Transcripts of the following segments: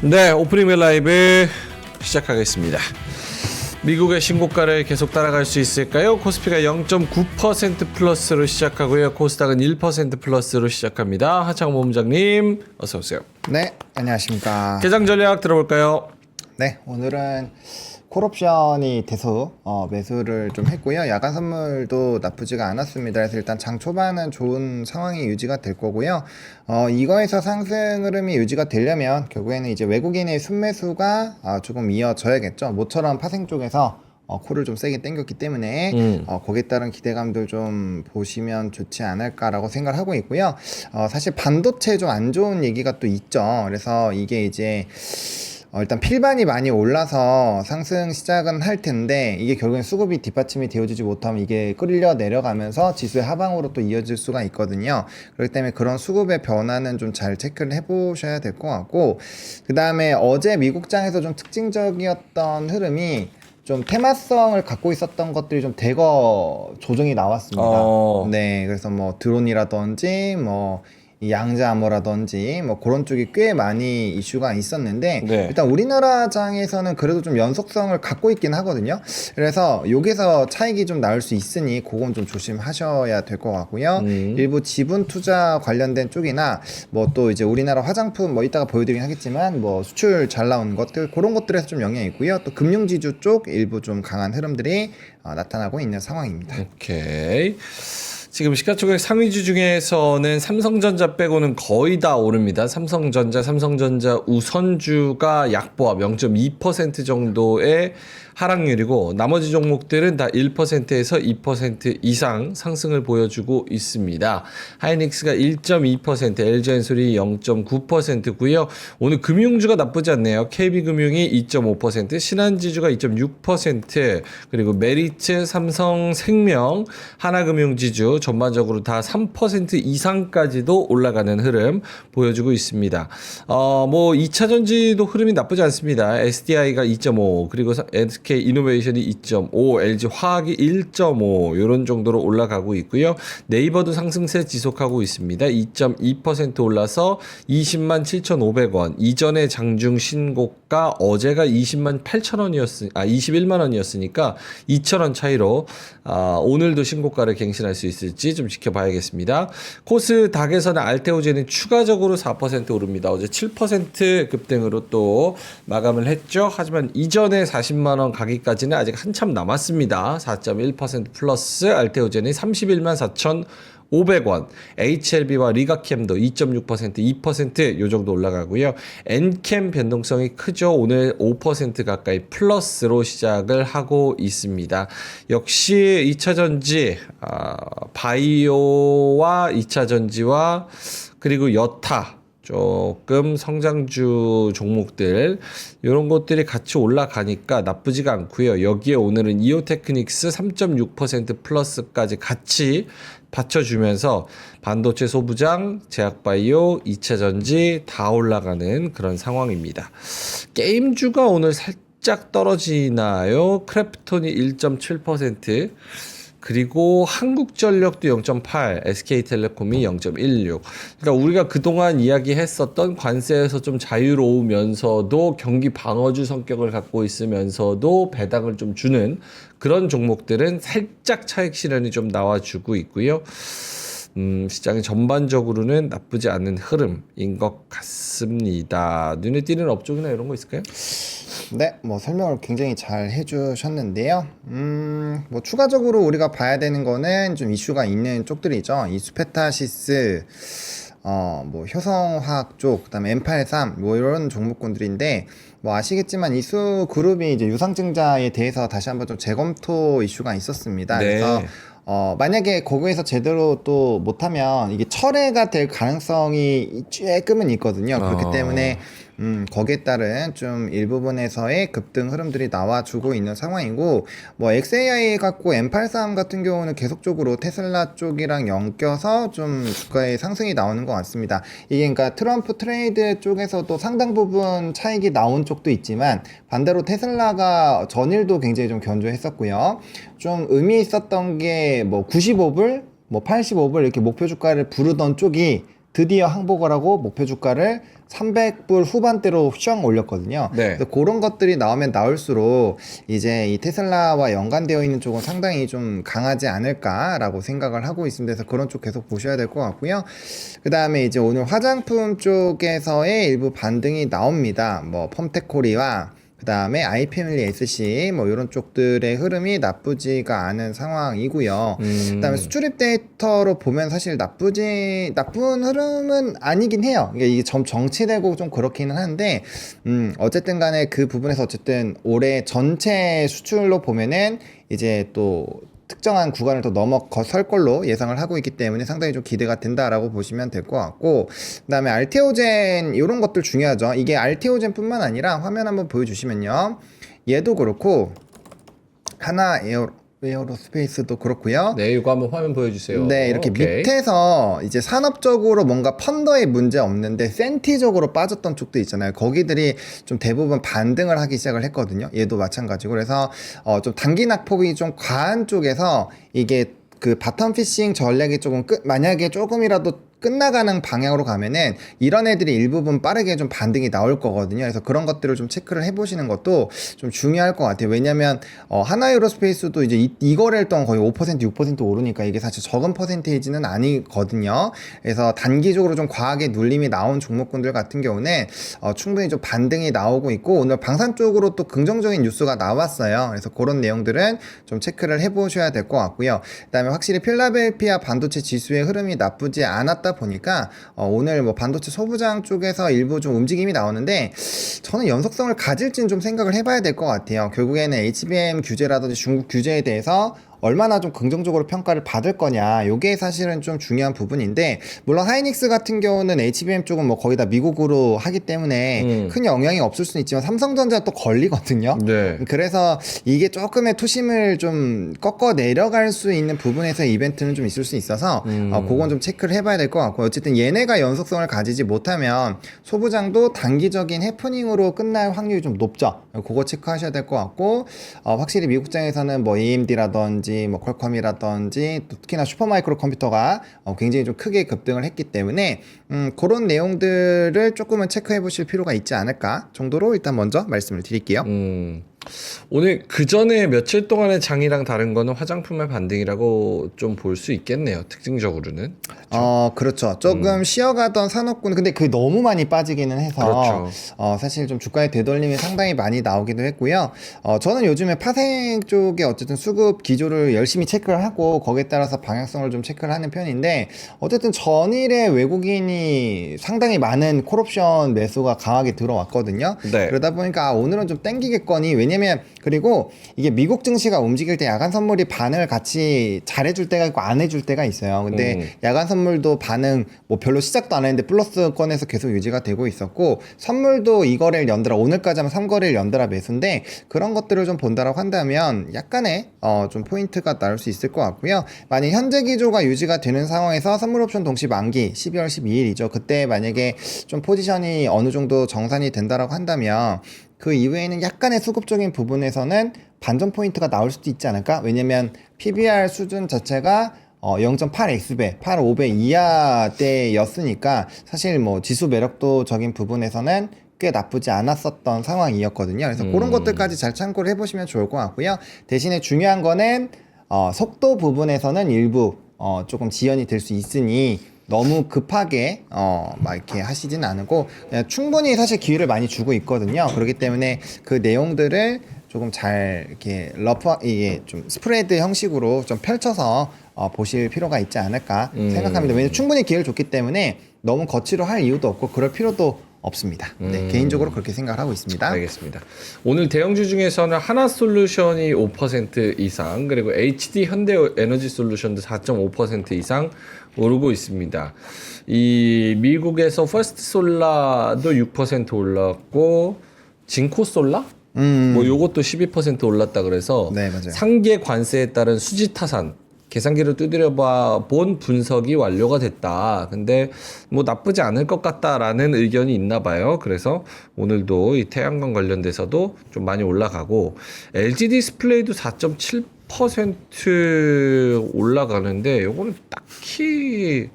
네, 오프닝 벨 라이브 시작하겠습니다. 미국의 신고가를 계속 따라갈 수 있을까요? 코스피가 0.9% 플러스로 시작하고요. 코스닥은 1% 플러스로 시작합니다. 하창 본부장님 어서 오세요. 네, 안녕하십니까. 개장 전략 들어볼까요? 네, 오늘은 콜옵션이 대수 매수를 좀 했고요. 야간 선물도 나쁘지가 않았습니다. 그래서 일단 장 초반은 좋은 상황이 유지가 될 거고요. 이거에서 상승 흐름이 유지가 되려면 결국에는 이제 외국인의 순매수가 조금 이어져야겠죠. 모처럼 파생 쪽에서 콜을 좀 세게 땡겼기 때문에 거기에 따른 기대감들 좀 보시면 좋지 않을까라고 생각을 하고 있고요. 사실 반도체 좀 안 좋은 얘기가 또 있죠. 그래서 이게 이제 일단 필반이 많이 올라서 상승 시작은 할 텐데 이게 결국엔 수급이 뒷받침이 되어주지 못하면 이게 끌려 내려가면서 지수의 하방으로 또 이어질 수가 있거든요. 그렇기 때문에 그런 수급의 변화는 좀 잘 체크를 해보셔야 될 것 같고, 그 다음에 어제 미국장에서 좀 특징적이었던 흐름이 좀 테마성을 갖고 있었던 것들이 좀 대거 조정이 나왔습니다. 네, 그래서 뭐 드론이라든지 뭐 이 양자암호라든지 뭐 그런 쪽이 꽤 많이 이슈가 있었는데 네. 일단 우리나라 장에서는 그래도 좀 연속성을 갖고 있긴 하거든요. 그래서 여기서 차익이 좀 나올 수 있으니 그건 좀 조심하셔야 될 것 같고요. 일부 지분 투자 관련된 쪽이나 뭐 또 이제 우리나라 화장품 뭐 이따가 보여드리긴 하겠지만 뭐 수출 잘 나오는 것들 그런 것들에서 좀 영향이 있고요. 또 금융지주 쪽 일부 좀 강한 흐름들이 나타나고 있는 상황입니다. 오케이. 지금 시가총액 상위주 중에서는 삼성전자 빼고는 거의 다 오릅니다. 삼성전자 우선주가 약보합 0.2% 정도의 하락률이고 나머지 종목들은 다 1%에서 2% 이상 상승을 보여주고 있습니다. 하이닉스가 1.2%, LG엔솔이 0.9%고요. 오늘 금융주가 나쁘지 않네요. KB금융이 2.5%, 신한지주가 2.6%, 그리고 메리츠, 삼성생명, 하나금융지주 전반적으로 다 3% 이상까지도 올라가는 흐름 보여주고 있습니다. 뭐 2차전지도 흐름이 나쁘지 않습니다. SDI가 2.5, 그리고 SK 이노베이션이 2.5, LG 화학이 1.5 이런 정도로 올라가고 있고요. 네이버도 상승세 지속하고 있습니다. 2.2% 올라서 20만 7,500원. 이전에 장중 신고가 어제가 20만 21만 원이었으니까 2,000원 차이로 오늘도 신고가를 갱신할 수 있을지 좀 지켜봐야겠습니다. 코스닥에서는 알테오젠이 추가적으로 4% 오릅니다. 어제 7% 급등으로 또 마감을 했죠. 하지만 이전에 40만 원 가기까지는 아직 한참 남았습니다. 4.1% 플러스 알테오젠이 31만 4,500원, HLB와 리가캠도 2.6%, 2% 요 정도 올라가고요. 엔캠 변동성이 크죠. 오늘 5% 가까이 플러스로 시작을 하고 있습니다. 역시 2차전지, 바이오와 2차전지와 그리고 여타 조금 성장주 종목들 이런 것들이 같이 올라가니까 나쁘지가 않고요. 여기에 오늘은 이오테크닉스 3.6% 플러스까지 같이 받쳐주면서 반도체 소부장, 제약바이오, 2차전지 다 올라가는 그런 상황입니다. 게임주가 오늘 살짝 떨어지나요? 크래프톤이 1.7%, 그리고 한국전력도 0.8, SK텔레콤이 0.16. 그러니까 우리가 그동안 이야기했었던 관세에서 좀 자유로우면서도 경기 방어주 성격을 갖고 있으면서도 배당을 좀 주는 그런 종목들은 살짝 차익 실현이 좀 나와주고 있고요. 시장이 전반적으로는 나쁘지 않은 흐름인 것 같습니다. 눈에 띄는 업종이나 이런 거 있을까요? 네, 뭐 설명을 굉장히 잘 해주셨는데요. 뭐 추가적으로 우리가 봐야 되는 거는 좀 이슈가 있는 쪽들이죠. 이 수페타시스, 뭐 효성화학 쪽, 그다음에 M83 뭐 이런 종목군들인데 뭐 아시겠지만 이수 그룹이 이제 유상증자에 대해서 다시 한번 좀 재검토 이슈가 있었습니다. 네. 그래서 만약에 거기에서 제대로 또 못하면 이게 철회가 될 가능성이 조금은 있거든요. 그렇기 때문에 거기에 따른 좀 일부분에서의 급등 흐름들이 나와주고 있는 상황이고, 뭐 XAI 갖고 M83 같은 경우는 계속적으로 테슬라 쪽이랑 엮여서 좀 주가의 상승이 나오는 것 같습니다. 이게 그러니까 트럼프 트레이드 쪽에서도 상당 부분 차익이 나온 쪽도 있지만 반대로 테슬라가 전일도 굉장히 좀 견조했었고요. 좀 의미 있었던 게 뭐 95불, 뭐 85불 이렇게 목표 주가를 부르던 쪽이 드디어 항복을 하고 목표 주가를 300불 후반대로 휘황 올렸거든요. 네. 그래서 그런 것들이 나오면 나올수록 이제 이 테슬라와 연관되어 있는 쪽은 상당히 좀 강하지 않을까라고 생각을 하고 있습니다. 그래서 그런 쪽 계속 보셔야 될 것 같고요. 그 다음에 이제 오늘 화장품 쪽에서의 일부 반등이 나옵니다. 뭐 펌테코리와 그 다음에 아이패밀리 SC 뭐 이런 쪽들의 흐름이 나쁘지가 않은 상황이고요. 그 다음에 수출입 데이터로 보면 사실 나쁜 흐름은 아니긴 해요. 이게 좀 정치되고 좀 그렇기는 한데 어쨌든 간에 그 부분에서 어쨌든 올해 전체 수출로 보면은 이제 또 특정한 구간을 더 넘어설 걸로 예상을 하고 있기 때문에 상당히 좀 기대가 된다라고 보시면 될 것 같고, 그 다음에 알테오젠 이런 것들 중요하죠. 이게 알테오젠 뿐만 아니라 화면 한번 보여주시면요, 얘도 그렇고 하나 에어로스페이스도 그렇고요. 네, 이거 한번 화면 보여주세요. 네, 이렇게 오케이. 밑에서 이제 산업적으로 뭔가 펀더에 문제 없는데 센티적으로 빠졌던 쪽도 있잖아요. 거기들이 좀 대부분 반등을 하기 시작을 했거든요. 얘도 마찬가지고. 그래서 좀 단기 낙폭이 좀 과한 쪽에서 이게 그 바텀 피싱 전략이 조금 만약에 조금이라도 끝나가는 방향으로 가면은 이런 애들이 일부분 빠르게 좀 반등이 나올 거거든요. 그래서 그런 것들을 좀 체크를 해보시는 것도 좀 중요할 것 같아요. 왜냐면 하나유로스페이스도 이제 이 거래일 동안 거의 5% 6% 오르니까 이게 사실 적은 퍼센테이지는 아니거든요. 그래서 단기적으로 좀 과하게 눌림이 나온 종목군들 같은 경우는 충분히 좀 반등이 나오고 있고, 오늘 방산 쪽으로 또 긍정적인 뉴스가 나왔어요. 그래서 그런 내용들은 좀 체크를 해보셔야 될 것 같고요. 그다음에 확실히 필라델피아 반도체 지수의 흐름이 나쁘지 않았다 보니까 오늘 뭐 반도체 소부장 쪽에서 일부 좀 움직임이 나오는데, 저는 연속성을 가질지는 좀 생각을 해봐야 될 것 같아요. 결국에는 HBM 규제라든지 중국 규제에 대해서 얼마나 좀 긍정적으로 평가를 받을 거냐, 요게 사실은 좀 중요한 부분인데, 물론 하이닉스 같은 경우는 HBM 쪽은 뭐 거의 다 미국으로 하기 때문에 큰 영향이 없을 수는 있지만 삼성전자 또 걸리거든요. 네. 그래서 이게 조금의 투심을 좀 꺾어 내려갈 수 있는 부분에서의 이벤트는 좀 있을 수 있어서 그건 좀 체크를 해봐야 될 것 같고, 어쨌든 얘네가 연속성을 가지지 못하면 소부장도 단기적인 해프닝으로 끝날 확률이 좀 높죠. 그거 체크하셔야 될 것 같고, 확실히 미국장에서는 뭐 AMD라든지 뭐 퀄컴이라든지 또 특히나 슈퍼마이크로 컴퓨터가 굉장히 좀 크게 급등을 했기 때문에 그런 내용들을 조금은 체크해 보실 필요가 있지 않을까 정도로 일단 먼저 말씀을 드릴게요. 오늘 그 전에 며칠 동안의 장이랑 다른 거는 화장품의 반등이라고 좀 볼 수 있겠네요. 특징적으로는. 그렇죠. 조금 쉬어가던 산업군, 근데 그게 너무 많이 빠지기는 해서 그렇죠. 사실 좀 주가의 되돌림이 상당히 많이 나오기도 했고요. 저는 요즘에 파생 쪽에 어쨌든 수급 기조를 열심히 체크를 하고 거기에 따라서 방향성을 좀 체크를 하는 편인데, 어쨌든 전일에 외국인이 상당히 많은 콜옵션 매수가 강하게 들어왔거든요. 네. 그러다 보니까 오늘은 좀 땡기겠거니. 왜냐면 그리고 이게 미국 증시가 움직일 때 야간 선물이 반응을 같이 잘해줄 때가 있고 안 해줄 때가 있어요. 근데 야간 선물도 반응 뭐 별로 시작도 안 했는데 플러스권에서 계속 유지가 되고 있었고, 선물도 2거래일 연달아, 오늘까지 하면 3거래일 연달아 매수인데, 그런 것들을 좀 본다라고 한다면 약간의 좀 포인트가 나올 수 있을 것 같고요. 만약 현재 기조가 유지가 되는 상황에서 선물 옵션 동시 만기 12월 12일이죠. 그때 만약에 좀 포지션이 어느 정도 정산이 된다라고 한다면 그 이외에는 약간의 수급적인 부분에서는 반전 포인트가 나올 수도 있지 않을까? 왜냐면 PBR 수준 자체가 0.8x배, 8.5배 이하대였으니까 사실 뭐 지수 매력도적인 부분에서는 꽤 나쁘지 않았었던 상황이었거든요. 그래서 그런 것들까지 잘 참고를 해보시면 좋을 것 같고요. 대신에 중요한 거는 속도 부분에서는 일부 조금 지연이 될 수 있으니 너무 급하게 막 이렇게 하시진 않고 그냥 충분히 사실 기회를 많이 주고 있거든요. 그렇기 때문에 그 내용들을 조금 잘 이렇게 이게 좀 스프레드 형식으로 좀 펼쳐서 보실 필요가 있지 않을까 생각합니다. 왜냐면 충분히 기회를 줬기 때문에 너무 거치로 할 이유도 없고 그럴 필요도 없습니다. 네, 개인적으로 그렇게 생각을 하고 있습니다. 알겠습니다. 오늘 대형주 중에서는 하나솔루션이 5% 이상, 그리고 HD 현대에너지솔루션도 4.5% 이상 오르고 있습니다. 이 미국에서 퍼스트솔라도 6% 올랐고, 진코솔라? 뭐 요것도 12% 올랐다 그래서 네, 맞아요. 상계 관세에 따른 수지타산 계산기를 두드려 본 분석이 완료가 됐다. 근데 뭐 나쁘지 않을 것 같다라는 의견이 있나 봐요. 그래서 오늘도 이 태양광 관련돼서도 좀 많이 올라가고, LG 디스플레이도 4.7% 올라가는데 요거는 딱히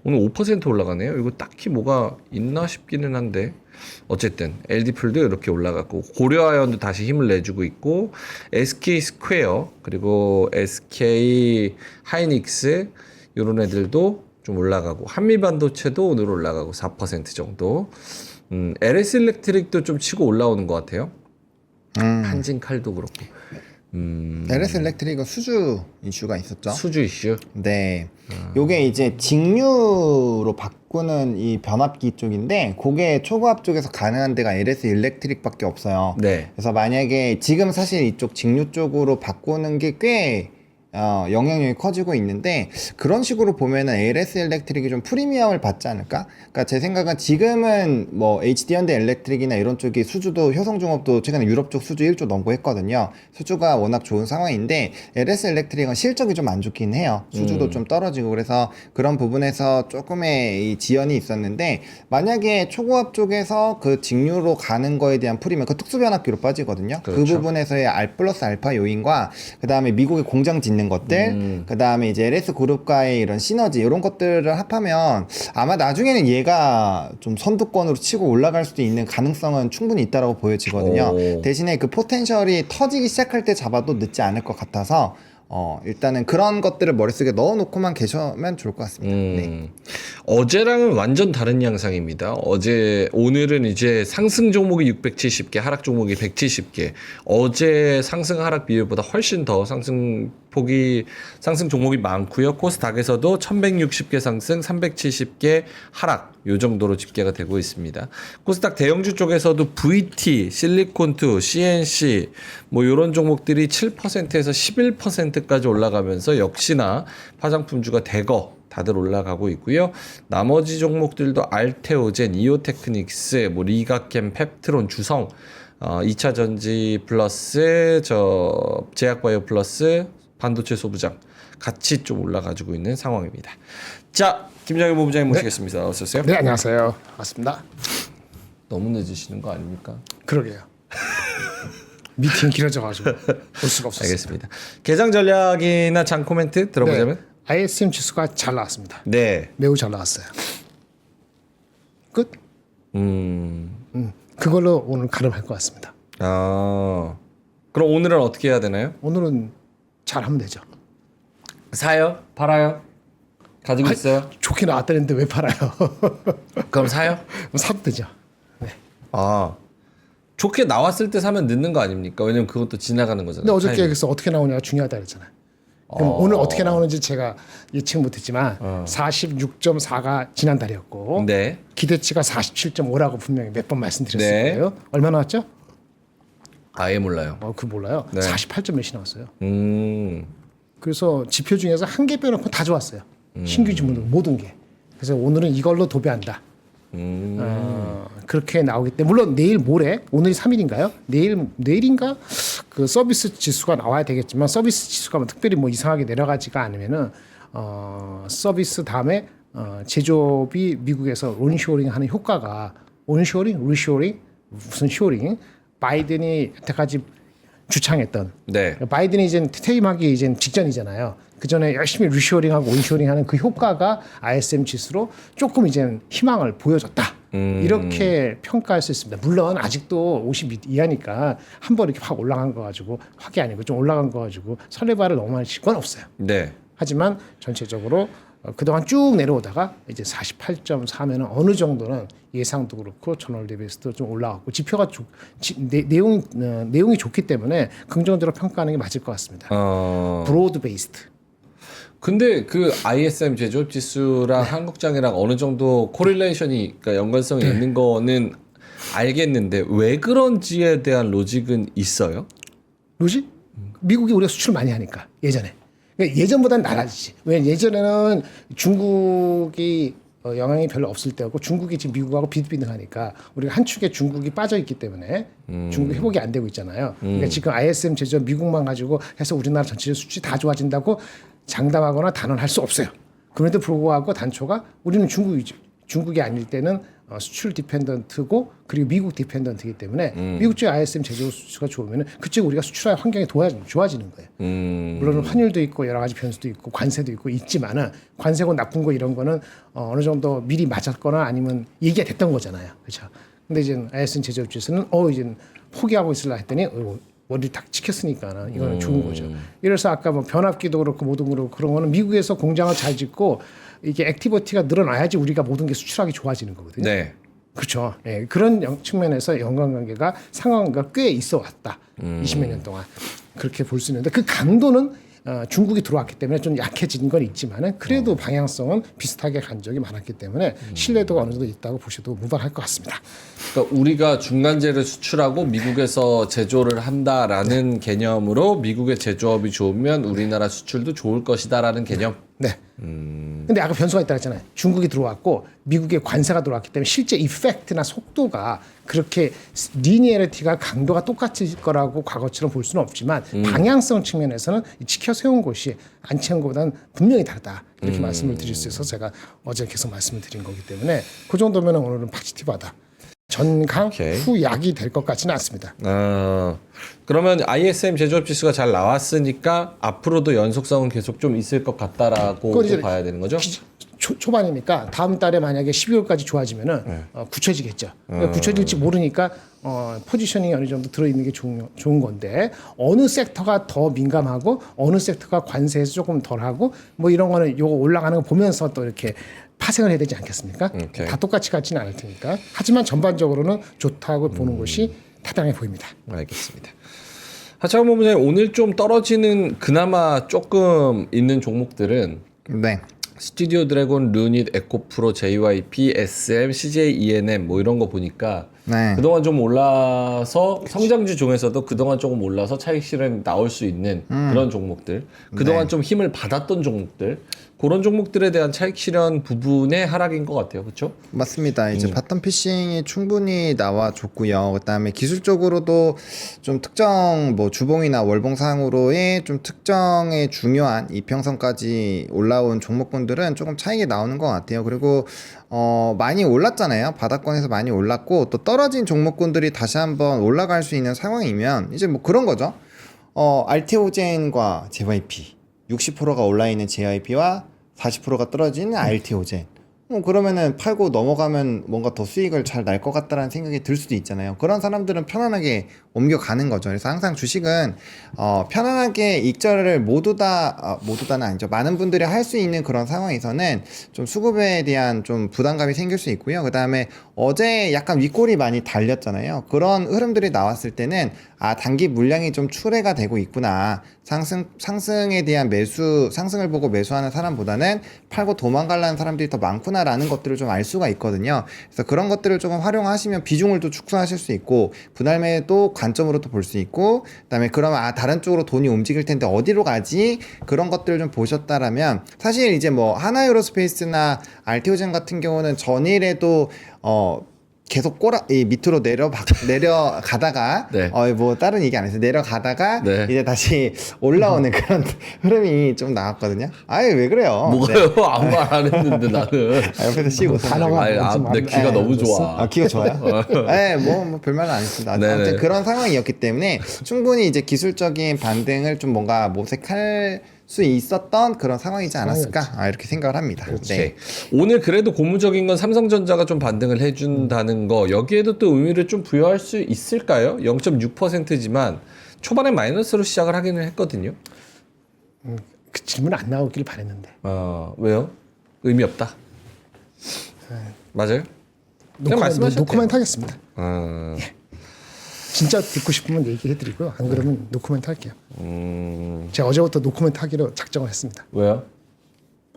오늘 5% 올라가네요. 이거 딱히 뭐가 있나 싶기는 한데 어쨌든 LD풀도 이렇게 올라갔고 고려아연도 다시 힘을 내주고 있고 SK 스퀘어 그리고 SK 하이닉스 이런 애들도 좀 올라가고 한미반도체도 오늘 올라가고 4% 정도. LS 일렉트릭도 좀 치고 올라오는 것 같아요. 한진칼도 그렇고. LS 일렉트릭은 수주 이슈가 있었죠. 수주 이슈. 네. 요게 이제 직류로 바꾸는 이 변압기 쪽인데 그게 초고압 쪽에서 가능한 데가 LS 일렉트릭밖에 없어요. 네. 그래서 만약에 지금 사실 이쪽 직류 쪽으로 바꾸는 게 꽤 영향력이 커지고 있는데 그런 식으로 보면은 LS 일렉트릭이 좀 프리미엄을 받지 않을까? 그러니까 제 생각은 지금은 뭐 HD현대 일렉트릭이나 이런 쪽이 수주도 효성종업도 최근에 유럽 쪽 수주 1조 넘고 했거든요. 수주가 워낙 좋은 상황인데 LS 일렉트릭은 실적이 좀 안 좋긴 해요. 수주도 좀 떨어지고 그래서 그런 부분에서 조금의 이 지연이 있었는데 만약에 초고압 쪽에서 그 직류로 가는 거에 대한 프리미엄 그 특수변압기로 빠지거든요. 그 그렇죠. 부분에서의 R 플러스 알파 요인과 그 다음에 미국의 공장 짓는 것들, 그 다음에 이제 LS 그룹과의 이런 시너지 이런 것들을 합하면 아마 나중에는 얘가 좀 선두권으로 치고 올라갈 수도 있는 가능성은 충분히 있다라고 보여지거든요. 오. 대신에 그 포텐셜이 터지기 시작할 때 잡아도 늦지 않을 것 같아서 일단은 그런 것들을 머릿속에 넣어놓고만 계시면 좋을 것 같습니다. 네. 어제랑은 완전 다른 양상입니다. 오늘은 이제 상승 종목이 670개, 하락 종목이 170개. 어제 상승 하락 비율보다 훨씬 더 상승 종목이 많고요. 코스닥에서도 1160개 상승, 370개 하락 요 정도로 집계가 되고 있습니다. 코스닥 대형주 쪽에서도 VT, 실리콘2, CNC 뭐 이런 종목들이 7%에서 11%까지 올라가면서 역시나 화장품주가 대거 다들 올라가고 있고요. 나머지 종목들도 알테오젠, 이오테크닉스, 뭐 리가캠, 펩트론, 주성, 2차 전지 플러스 제약바이오 플러스 반도체 소부장 같이 좀 올라가지고 있는 상황입니다. 자, 김정일 본부장님 모시겠습니다. 어서 오세요. 네, 안녕하세요. 반갑습니다. 너무 늦으시는 거 아닙니까? 그러게요. 미팅 길어져가지고 올 수가 없었어요. 알겠습니다. 개장 전략이나 장 코멘트 들어보자면 네, ISM 지수가 잘 나왔습니다. 네. 매우 잘 나왔어요. 끝? 그걸로 오늘 가름할 것 같습니다. 그럼 오늘은 어떻게 해야 되나요? 오늘은 잘하면 되죠. 사요? 팔아요? 가지고 있어요? 좋게 나왔다는데 왜 팔아요? 그럼 사요? 사도 되죠. 네. 좋게 나왔을 때 사면 늦는 거 아닙니까? 왜냐면 그것도 지나가는 거잖아요. 근데 어저께 타이밍. 그래서 어떻게 나오냐가 중요하다 그랬잖아요. 그럼 오늘 어떻게 나오는지 제가 예측 못했지만 46.4가 지난달이었고 네. 기대치가 47.5라고 분명히 몇 번 말씀드렸을 네. 거예요. 얼마 나왔죠? 아예 몰라요. 그거 몰라요. 네. 48점 몇이 나왔어요. 음. 그래서 지표 중에서 한 개 빼놓고 다 좋았어요. 신규 주문도 모든 게. 그래서 오늘은 이걸로 도배한다. 그렇게 나오기 때문에 물론 내일 모레 오늘이 3일인가요? 내일인가 그 서비스 지수가 나와야 되겠지만 서비스 지수가 뭐 특별히 뭐 이상하게 내려가지가 않으면은 서비스 다음에 제조업이 미국에서 온쇼링 하는 효과가 온쇼링, 리쇼링 무슨 쇼링 바이든이 여태까지 주창했던 네. 바이든이 이제 퇴임하기 이제 직전이잖아요. 그 전에 열심히 리쇼링하고 온쇼링하는 그 효과가 ISM 지수로 조금 이제 희망을 보여줬다. 이렇게 평가할 수 있습니다. 물론 아직도 50 이하니까 한 번 이렇게 확 올라간 거 가지고 확이 아니고 좀 올라간 거 가지고 설레발을 너무 많이 칠 건 없어요. 네. 하지만 전체적으로 그동안 쭉 내려오다가 이제 48.4면은 어느 정도는 예상도 그렇고 전월 대비해서도 좀 올라갔고 지표가 내용이 좋기 때문에 긍정적으로 평가하는 게 맞을 것 같습니다. 브로드 베이스드. 근데 그 ISM 제조업 지수랑 한국장이랑 어느 정도 코릴레이션이 그러니까 연관성이 있는 거는 알겠는데 왜 그런지에 대한 로직은 있어요? 로직? 미국이 우리가 수출 많이 하니까 예전에. 그러니까 예전보다는 나아지지. 왜 예전에는 중국이 영향이 별로 없을 때였고 중국이 지금 미국하고 비등비등하니까 우리가 한 축에 중국이 빠져 있기 때문에 중국 회복이 안 되고 있잖아요. 그러니까 지금 ISM 제조업 미국만 가지고 해서 우리나라 전체 수출이 다 좋아진다고 장담하거나 단언할 수 없어요. 그런데도 불구하고 단초가 우리는 중국이 아닐 때는 수출 디펜던트고 그리고 미국 디펜던트이기 때문에 미국 쪽 ISM 제조 수가 좋으면 그쪽 우리가 수출할 환경이 좋아지는 거예요. 물론 환율도 있고 여러 가지 변수도 있고 관세도 있고 있지만은 관세고 나쁜 거 이런 거는 어느 정도 미리 맞았거나 아니면 얘기가 됐던 거잖아요. 그렇죠. 근데 이제 ISM 제조업체에서는 이제 포기하고 있으려 했더니 머리 딱 찍혔으니까 이거는 좋은 거죠. 이래서 아까 뭐 변압기도 그렇고 모든 그렇고 그런 거는 미국에서 공장을 잘 짓고 이게 액티비티가 늘어나야지 우리가 모든 게 수출하기 좋아지는 거거든요. 네. 그렇죠. 예, 그런 측면에서 연관관계가 상관관계가 꽤 있어 왔다. 20몇 년 동안 그렇게 볼 수 있는데 그 강도는 중국이 들어왔기 때문에 좀 약해진 건 있지만은 그래도 방향성은 비슷하게 간 적이 많았기 때문에 신뢰도가 어느 정도 있다고 보셔도 무방할 것 같습니다. 그러니까 우리가 중간재를 수출하고 미국에서 제조를 한다라는 개념으로 미국의 제조업이 좋으면 우리나라 수출도 좋을 것이다라는 개념. 네. 근데 아까 변수가 있다 했잖아요. 중국이 들어왔고 미국의 관세가 들어왔기 때문에 실제 이펙트나 속도가 그렇게 리니어리티가 강도가 똑같을 거라고 과거처럼 볼 수는 없지만 방향성 측면에서는 지켜 세운 곳이 안 채운 것보다는 분명히 다르다. 이렇게 말씀을 드릴 수 있어서 제가 어제 계속 말씀을 드린 거기 때문에 그 정도면 오늘은 파지티브하다. 전강 오케이. 후약이 될 것 같지는 않습니다. 그러면 ISM 제조업 지수가 잘 나왔으니까 앞으로도 연속성은 계속 좀 있을 것 같다라고 그건 이제 봐야 되는 거죠? 초반이니까 다음 달에 만약에 12월까지 좋아지면은 굳혀지겠죠. 그러니까 굳혀질지 모르니까 포지셔닝이 어느 정도 들어있는 게 좋은 건데 어느 섹터가 더 민감하고 어느 섹터가 관세에서 조금 덜하고 뭐 이런 거는 요거 올라가는 거 보면서 또 이렇게 파생을 해야 되지 않겠습니까? 오케이. 다 똑같이 같지는 않을 테니까. 하지만 전반적으로는 좋다고 보는 것이 타당해 보입니다. 알겠습니다. 하차관 본부장님 오늘 좀 떨어지는 그나마 조금 있는 종목들은 네. 스튜디오 드래곤, 루닛, 에코프로, JYP, SM, CJ ENM 뭐 이런 거 보니까 네. 그동안 좀 올라서 성장주 중에서도 그동안 조금 올라서 차익 실현 나올 수 있는 그런 종목들, 그동안 좀 힘을 받았던 종목들, 그런 종목들에 대한 차익 실현 부분의 하락인 것 같아요. 그렇죠? 맞습니다. 이제 바텀 피싱이 충분히 나와줬고요. 그다음에 기술적으로도 좀 특정 뭐 주봉이나 월봉상으로의 좀 특정의 중요한 이평선까지 올라온 종목군들은 조금 차익이 나오는 것 같아요. 그리고 많이 올랐잖아요. 바닥권에서 많이 올랐고 또 떨어진 종목군들이 다시 한번 올라갈 수 있는 상황이면 이제 뭐 그런 거죠. 알테오젠과 JYP 60%가 올라있는 JYP와 40%가 떨어지는 알테오젠. 그러면은 팔고 넘어가면 뭔가 더 수익을 잘 날 것 같다라는 생각이 들 수도 있잖아요. 그런 사람들은 편안하게 옮겨가는 거죠. 그래서 항상 주식은 편안하게 익절을 모두다는 아니죠. 많은 분들이 할 수 있는 그런 상황에서는 좀 수급에 대한 좀 부담감이 생길 수 있고요. 그 다음에 어제 약간 윗골이 많이 달렸잖아요. 그런 흐름들이 나왔을 때는 단기 물량이 좀 출회가 되고 있구나. 상승에 대한 상승을 보고 매수하는 사람보다는 팔고 도망가려는 사람들이 더 많구나라는 것들을 좀 알 수가 있거든요. 그래서 그런 것들을 조금 활용하시면 비중을 또 축소하실 수 있고 분할매도 관점으로도 볼 수 있고 그다음에 그러면 다른 쪽으로 돈이 움직일 텐데 어디로 가지? 그런 것들을 좀 보셨다라면 사실 이제 뭐 하나유로스페이스나 알테오젠 같은 경우는 전일에도 계속 이 밑으로 내려가다가 네. 뭐 다른 얘기 안 했어요. 내려가다가 네. 이제 다시 올라오는 그런 흐름이 좀 나왔거든요. 아유 왜 그래요? 뭐가요? 아무 말 안 했는데 나는. 옆에서 씩 웃어. 단어가 내 귀가 너무 좋아. 기가 좋아요? 네, 뭐 별말은 안 했습니다. 아무튼 그런 상황이었기 때문에 충분히 이제 기술적인 반등을 좀 뭔가 모색할 수 있었던 그런 상황이지 않았을까 이렇게 생각을 합니다. 네. 오늘 그래도 고무적인 건 삼성전자가 좀 반등을 해준다는 거 여기에도 또 의미를 좀 부여할 수 있을까요? 0.6%지만 초반에 마이너스로 시작을 하기는 했거든요. 그 질문 안 나오길 바랬는데. 왜요? 의미 없다. 맞아요? 그냥 말씀하셔도 노코멘트 돼요. 하겠습니다. 진짜 듣고 싶으면 얘기해드리고요. 안 그러면 노코멘트 할게요. 제가 어제부터 노코멘트 하기로 작정을 했습니다. 왜요?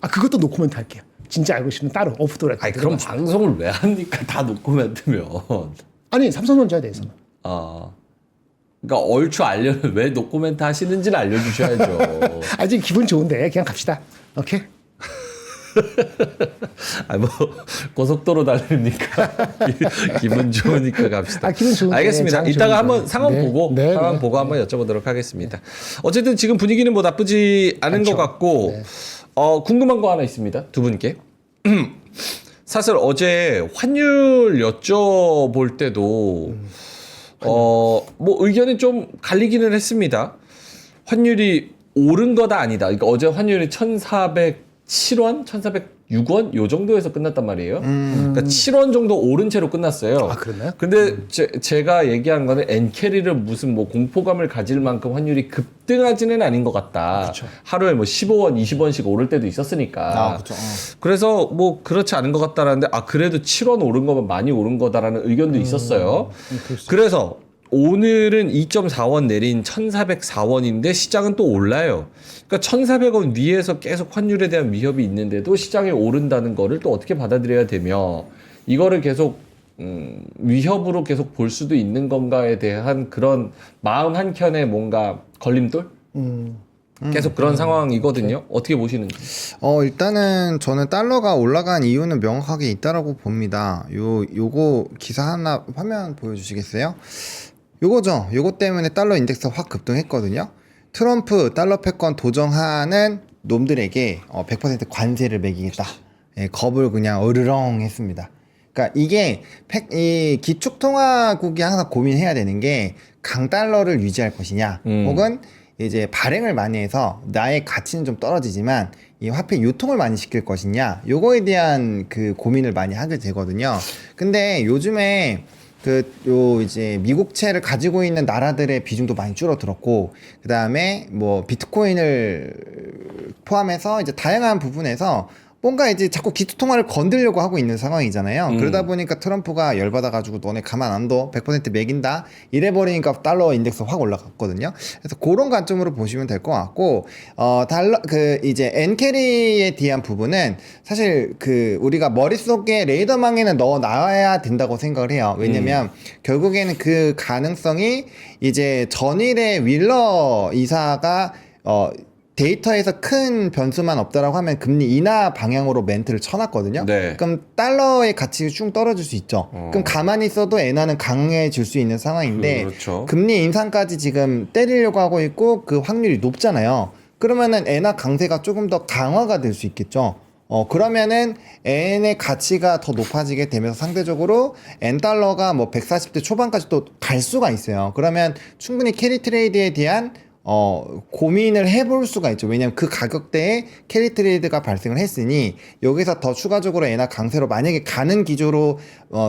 그것도 노코멘트 할게요. 진짜 알고 싶으면 따로 오프 더 레코드. 아니 그럼 방송을 왜 합니까? 다 노코멘트면. 아니 삼성전자에 대해서는. 그러니까 얼추 왜 노코멘트 하시는지는 알려주셔야죠. 지금 기분 좋은데 그냥 갑시다. 오케이. 뭐 고속도로 달립니까? 기분 좋으니까 갑시다. 기분 좋은데. 알겠습니다. 이따가 한번 상황 보고 상황 보고 네. 한번 여쭤보도록 하겠습니다. 어쨌든 지금 분위기는 뭐 나쁘지 않은 것 같고 궁금한 거 하나 있습니다. 두 분께. 사실 어제 환율 여쭤볼 때도 뭐 의견이 좀 갈리기는 했습니다. 환율이 오른 거다 아니다. 그러니까 어제 환율이 1,407원, 1,406원 요 정도에서 끝났단 말이에요. 그러니까 7원 정도 오른 채로 끝났어요. 아, 그랬나요? 근데 제가 얘기한 거는 엔캐리를 무슨 뭐 공포감을 가질 만큼 환율이 급등하지는 아닌 것 같다. 하루에 뭐 15원, 20원씩 오를 때도 있었으니까. 그렇죠. 그래서 뭐 그렇지 않은 것 같다라는데 그래도 7원 오른 거면 많이 오른 거다라는 의견도 있었어요. 그래서 오늘은 2.4원 내린 1,404원인데 시장은 또 올라요. 그러니까 1,400원 위에서 계속 환율에 대한 위협이 있는데도 시장이 오른다는 거를 또 어떻게 받아들여야 되며 이거를 계속 위협으로 계속 볼 수도 있는 건가에 대한 그런 마음 한켠에 뭔가 걸림돌? 계속 그런 상황이거든요. 어떻게 보시는지. 일단은 저는 달러가 올라간 이유는 명확하게 있다라고 봅니다. 요거 기사 하나 화면 보여주시겠어요? 요거죠. 요거 때문에 달러 인덱스가 확 급등했거든요. 트럼프 달러 패권 도정하는 놈들에게 100% 관세를 매기겠다. 예, 겁을 그냥 어르렁 했습니다. 그러니까 이게 이 기축통화국이 항상 고민해야 되는 게 강달러를 유지할 것이냐, 혹은 이제 발행을 많이 해서 나의 가치는 좀 떨어지지만 이 화폐 유통을 많이 시킬 것이냐, 요거에 대한 그 고민을 많이 하게 되거든요. 근데 요즘에 이제 미국채를 가지고 있는 나라들의 비중도 많이 줄어들었고, 그 다음에 뭐 비트코인을 포함해서 이제 다양한 부분에서 뭔가 이제 자꾸 기축통화를 건들려고 하고 있는 상황이잖아요. 그러다 보니까 트럼프가 열받아가지고 너네 가만 안 둬. 100% 매긴다. 이래버리니까 달러 인덱스 확 올라갔거든요. 그래서 그런 관점으로 보시면 될 것 같고, 이제 엔캐리에 대한 부분은 사실 우리가 머릿속에 레이더망에는 넣어 놔야 된다고 생각을 해요. 왜냐면 결국에는 그 가능성이 이제 전일의 윌러 이사가, 데이터에서 큰 변수만 없다라고 하면 금리 인하 방향으로 멘트를 쳐놨거든요. 네. 그럼 달러의 가치가 쭉 떨어질 수 있죠. 그럼 가만히 있어도 엔화는 강해질 수 있는 상황인데, 그렇죠. 금리 인상까지 지금 때리려고 하고 있고 그 확률이 높잖아요. 그러면은 엔화 강세가 조금 더 강화가 될 수 있겠죠. 그러면은 엔의 가치가 더 높아지게 되면서 상대적으로 엔 달러가 뭐 140대 초반까지 또 갈 수가 있어요. 그러면 충분히 캐리 트레이드에 대한 고민을 해볼 수가 있죠. 왜냐면 그 가격대에 캐리 트레이드가 발생을 했으니 여기서 더 추가적으로 엔화 강세로 만약에 가는 기조로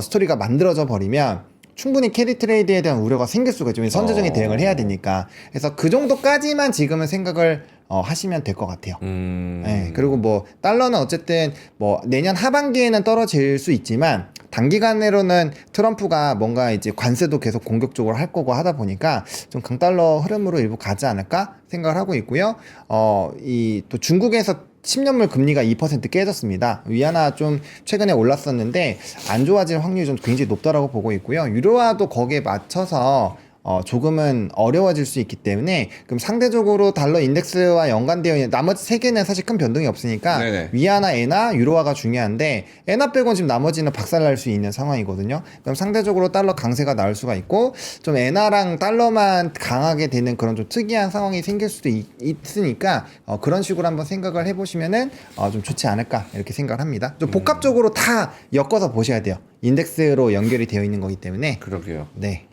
스토리가 만들어져 버리면 충분히 캐리 트레이드에 대한 우려가 생길 수가 있죠. 선제적인 대응을 해야 되니까. 그래서 그 정도까지만 지금은 생각을 하시면 될 것 같아요. 네, 그리고 뭐 달러는 어쨌든 뭐 내년 하반기에는 떨어질 수 있지만 단기간으로는 트럼프가 뭔가 이제 관세도 계속 공격적으로 할 거고 하다 보니까 좀 강달러 흐름으로 일부 가지 않을까 생각을 하고 있고요. 또 중국에서 10년물 금리가 2% 깨졌습니다. 위안화 좀 최근에 올랐었는데 안 좋아질 확률이 좀 굉장히 높다라고 보고 있고요. 유로화도 거기에 맞춰서 조금은 어려워질 수 있기 때문에 그럼 상대적으로 달러 인덱스와 연관되어 있는 나머지 세 개는 사실 큰 변동이 없으니까 네네. 위안화, 엔화, 유로화가 중요한데 엔화 빼고는 지금 나머지는 박살날 수 있는 상황이거든요. 그럼 상대적으로 달러 강세가 나올 수가 있고 좀 엔화랑 달러만 강하게 되는 그런 좀 특이한 상황이 생길 수도 있으니까 그런 식으로 한번 생각을 해보시면은 좀 좋지 않을까 이렇게 생각을 합니다. 좀 복합적으로 다 엮어서 보셔야 돼요. 인덱스로 연결이 되어 있는 거기 때문에. 그러게요. 네.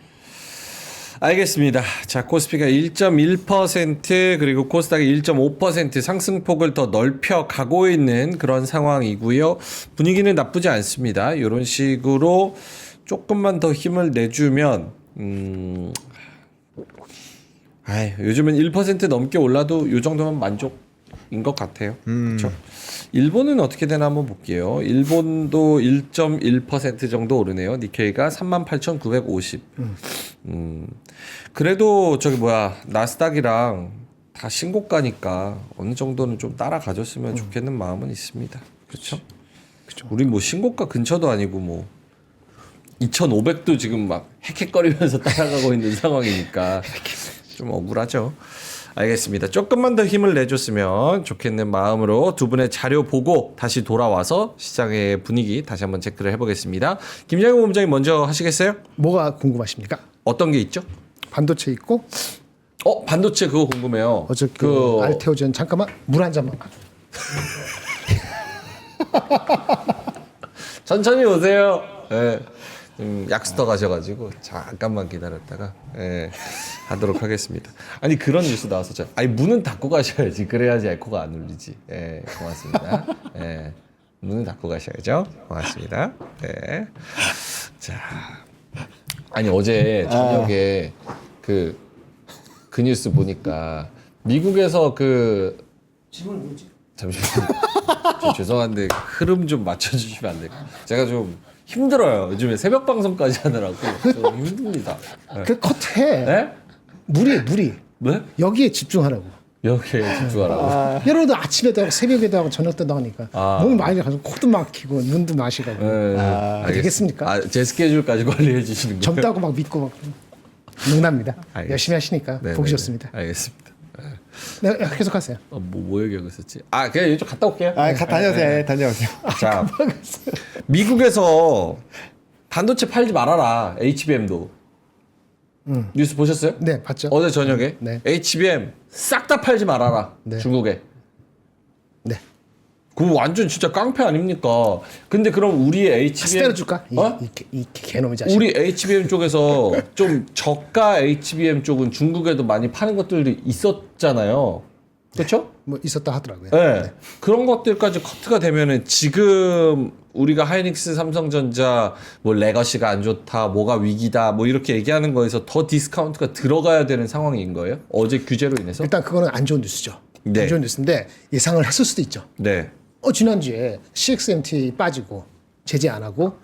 알겠습니다. 자, 코스피가 1.1% 그리고 코스닥이 1.5% 상승폭을 더 넓혀 가고 있는 그런 상황이고요. 분위기는 나쁘지 않습니다. 이런 식으로 조금만 더 힘을 내주면 요즘은 1% 넘게 올라도 이 정도면 만족인 것 같아요. 그렇죠? 일본은 어떻게 되나 한번 볼게요. 일본도 1.1% 정도 오르네요. 니케이가 38,950. 그래도 나스닥이랑 다 신고가니까 어느 정도는 좀 따라가줬으면 좋겠는 마음은 있습니다. 그렇죠? 우리 뭐 신고가 근처도 아니고 뭐 2,500도 지금 막 헥헥거리면서 따라가고 있는 상황이니까 좀 억울하죠. 알겠습니다. 조금만 더 힘을 내줬으면 좋겠는 마음으로 두 분의 자료 보고 다시 돌아와서 시장의 분위기 다시 한번 체크를 해보겠습니다. 김장훈 본부장님 먼저 하시겠어요? 뭐가 궁금하십니까? 어떤 게 있죠? 반도체 있고 반도체 그거 궁금해요. 어저께 알테오젠 잠깐만 물 한 잔만 가져. 천천히 오세요. 예. 약수터 가셔가지고 잠깐만 기다렸다가 예, 하도록 하겠습니다. 아니 그런 뉴스 나왔었죠. 아니 문은 닫고 가셔야지. 그래야지 에코가 안 울리지. 예, 고맙습니다. 예, 문은 닫고 가셔야죠. 고맙습니다. 예. 자, 아니 어제 저녁에 그 뉴스 보니까 미국에서 질문이 뭐지? 잠시만요. 저 죄송한데 흐름 좀 맞춰주시면 안 될까요? 제가 좀 힘들어요. 요즘에 새벽 방송까지 하느라고 좀 힘듭니다. 네. 그 컷해. 네? 무리. 네? 여기에 집중하라고. 여기에 집중하라고. 여러분도 아침에도 하고 새벽에도 하고 저녁 때도 하니까 아. 몸이 많이 가서 코도 막히고 눈도 마시고 되겠습니까? 제 스케줄까지 관리해 주시는 거예요? 젊다고 막 믿고 막 농담입니다. 알겠습니다. 열심히 하시니까 네, 보기 네, 좋습니다. 네. 알겠습니다. 네, 계속하세요. 뭐 얘기하고 있었지? 아, 그냥 이쪽 갔다 올게요. 다녀오세요. 다녀오세요. 자, 미국에서 반도체 팔지 말아라. HBM도. 뉴스 보셨어요? 네, 봤죠. 어제 저녁에 네. HBM 싹 다 팔지 말아라. 네. 중국에. 네. 그럼 완전 진짜 깡패 아닙니까? 근데 그럼 우리의 HBM 때려줄까? 어? 이 개놈의 자식. 우리 HBM 쪽에서 좀 저가 HBM 쪽은 중국에도 많이 파는 것들이 있었잖아요. 그렇죠? 뭐 있었다 하더라고요. 네. 그런 것들까지 커트가 되면은 지금 우리가 하이닉스, 삼성전자 뭐 레거시가 안 좋다, 뭐가 위기다, 뭐 이렇게 얘기하는 거에서 더 디스카운트가 들어가야 되는 상황인 거예요? 어제 규제로 인해서? 일단 그거는 안 좋은 뉴스죠. 네. 안 좋은 뉴스인데 예상을 했을 수도 있죠. 네. 지난주에 CXMT 빠지고 제재 안 하고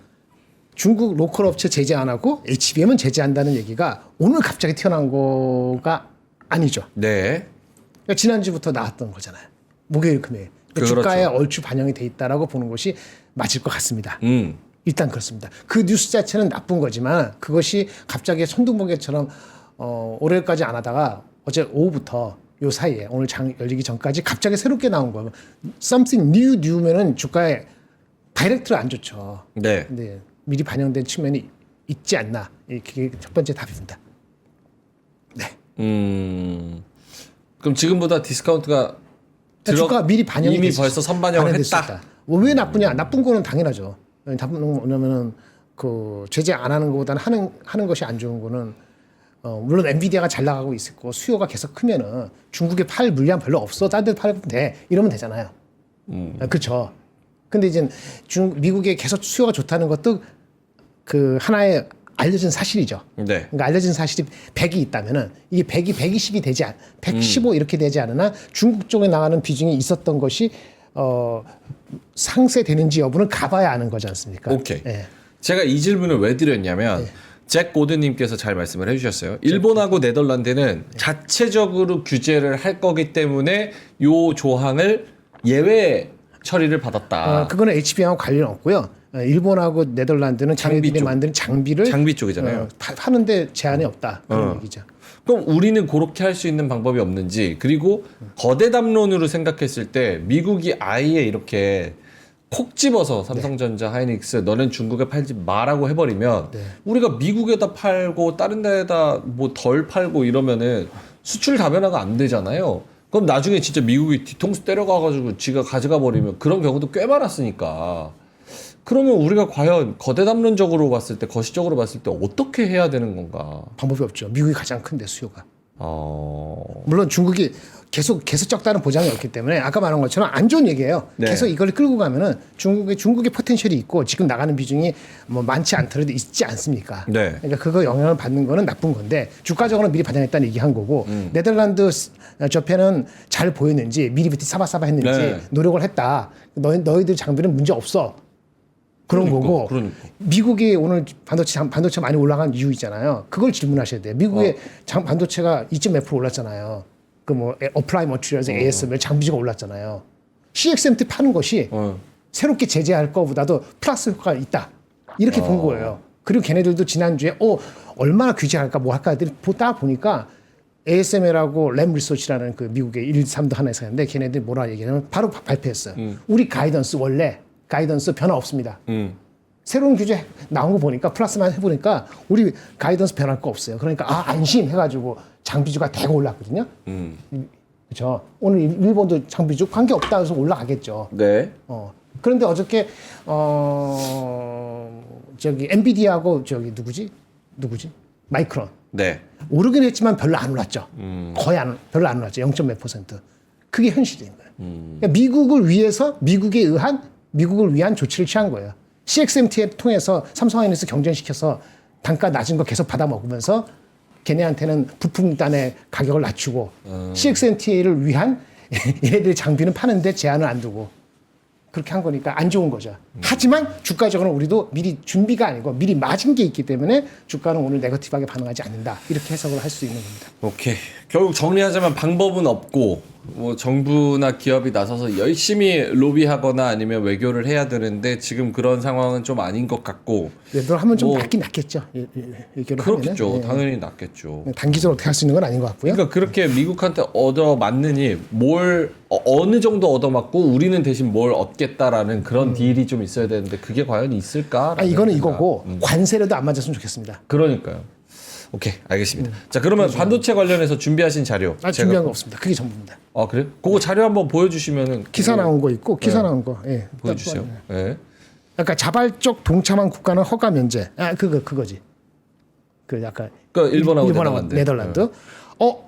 중국 로컬 업체 제재 안 하고 HBM은 제재한다는 얘기가 오늘 갑자기 튀어나온 거가 아니죠. 네. 그러니까 지난주부터 나왔던 거잖아요. 목요일 금요일. 그렇죠. 주가에 얼추 반영이 돼 있다라고 보는 것이 맞을 것 같습니다. 일단 그렇습니다. 그 뉴스 자체는 나쁜 거지만 그것이 갑자기 천둥번개처럼 올해까지 안 하다가 어제 오후부터 요 사이에 오늘 장 열리기 전까지 갑자기 새롭게 나온 거예요. Something new면은 주가에 다이렉트로 안 좋죠. 네. 근데 미리 반영된 측면이 있지 않나. 이게 첫 번째 답입니다. 네. 그럼 지금보다 디스카운트가 주가 미리 반영이 이미 됐을 벌써 수- 선반영을 반영될 수 했다. 있다. 왜 나쁘냐? 나쁜 거는 당연하죠. 나쁜 건 뭐냐면은 그 제재 안 하는 것보다는 하는 것이 안 좋은 거는 물론 엔비디아가 잘 나가고 있을 거 수요가 계속 크면은 중국에 팔 물량 별로 없어. 딴 데 팔면 돼. 이러면 되잖아요. 그렇죠. 근데 이제 미국에 계속 수요가 좋다는 것도 그 하나의 알려진 사실이죠. 네. 그러니까 알려진 사실이 100이 있다면은 이게 100이 120이 되지 115 이렇게 되지 않으나 중국 쪽에 나가는 비중이 있었던 것이 상쇄되는지 여부는 가봐야 아는 거지 않습니까? 오케이. 예. 제가 이 질문을 왜 드렸냐면 잭 고든님께서 잘 말씀을 해주셨어요. 일본하고 네덜란드는 자체적으로 규제를 할 거기 때문에 요 조항을 예외 처리를 받았다. 그거는 HBM하고 관련 없고요. 일본하고 네덜란드는 장비 자기들이 쪽. 만드는 장비를 장비 쪽이잖아요. 파는데 제한이 없다 그런 얘기죠. 그럼 우리는 그렇게 할 수 있는 방법이 없는지, 그리고 거대 담론으로 생각했을 때 미국이 아예 이렇게 콕 집어서 삼성전자, 하이닉스 너는 중국에 팔지 마라고 해버리면 우리가 미국에다 팔고 다른 데에다 뭐 덜 팔고 이러면은 수출 다변화가 안 되잖아요. 그럼 나중에 진짜 미국이 뒤통수 때려가가지고 지가 가져가 버리면 그런 경우도 꽤 많았으니까. 그러면 우리가 과연 거대 담론적으로 봤을 때, 거시적으로 봤을 때 어떻게 해야 되는 건가? 방법이 없죠. 미국이 가장 큰데 수요가. 어... 물론 중국이 계속 적다는 보장이 없기 때문에 아까 말한 것처럼 안 좋은 얘기예요. 네. 계속 이걸 끌고 가면은 중국의 포텐셜이 있고 지금 나가는 비중이 뭐 많지 않더라도 있지 않습니까? 네. 그러니까 그거 영향을 받는 거는 나쁜 건데 주가적으로는 미리 반영했다는 얘기한 거고 네덜란드 저편은 잘 보였는지 미리 사바사바 했는지 네. 노력을 했다. 너희들 장비는 문제 없어. 그런 거고 그러니까. 미국이 오늘 반도체 많이 올라간 이유 있잖아요. 그걸 질문하셔야 돼요. 미국의 반도체가 2.몇% 올랐잖아요. 그 뭐 어플라이 머티리얼즈 ASML 장비주가 올랐잖아요. CXMT 파는 것이 새롭게 제재할 거보다도 플러스 효과가 있다. 이렇게 본 거예요. 그리고 걔네들도 지난주에 얼마나 규제할까 뭐 할까 보다 보니까 ASML하고 램 리서치라는 그 미국의 1, 3도 하나 있었는데 걔네들이 뭐라 얘기하냐면 바로 발표했어요. 우리 가이던스 원래 가이던스 변화 없습니다. 새로운 규제 나온 거 보니까 플러스만 해보니까 우리 가이던스 변할 거 없어요. 그러니까 안심 해가지고 장비주가 대거 올랐거든요. 그렇죠. 오늘 일본도 장비주 관계 없다 해서 올라가겠죠. 네. 그런데 어저께 저기 엔비디아하고 저기 누구지? 마이크론 네. 오르긴 했지만 별로 안 올랐죠. 별로 안 올랐죠. 0.몇 %. 그게 현실인 거예요. 그러니까 미국을 위한 조치를 취한 거예요. CXMT 통해서 삼성하이닉스 경쟁시켜서 단가 낮은 거 계속 받아 먹으면서 걔네한테는 부품단의 가격을 낮추고 CXMT를 위한 얘네들의 장비는 파는데 제한을 안 두고 그렇게 한 거니까 안 좋은 거죠. 하지만 주가적으로는 우리도 미리 준비가 아니고 미리 맞은 게 있기 때문에 주가는 오늘 네거티브하게 반응하지 않는다. 이렇게 해석을 할 수 있는 겁니다. 오케이. 결국 정리하자면 방법은 없고 뭐 정부나 기업이 나서서 열심히 로비하거나 아니면 외교를 해야 되는데 지금 그런 상황은 좀 아닌 것 같고. 외교를 하면 좀 뭐 낫긴 낫겠죠. 외교를 그렇겠죠. 하면은. 당연히 낫겠죠. 단기적으로 어떻게 할 수 있는 건 아닌 것 같고요. 그러니까 그렇게 미국한테 얻어맞느니 뭘 어느 정도 얻어맞고 우리는 대신 뭘 얻겠다라는 그런 딜이 좀 있어야 되는데 그게 과연 있을까? 이거는 이거고 관세라도 안 맞았으면 좋겠습니다. 그러니까요. 오케이, 알겠습니다. 자, 그러면 반도체 관련해서 준비하신 자료. 준비한 거 없습니다. 그게 전부입니다. 아, 그래요? 그거 자료 한번 보여주시면은. 기사 나온 거 있고 기사 나온 거. 예. 보여주세요. 예. 그러니까 자발적 동참한 국가는 허가 면제. 그거지. 그 약간 그러니까 일본하고 네덜란드.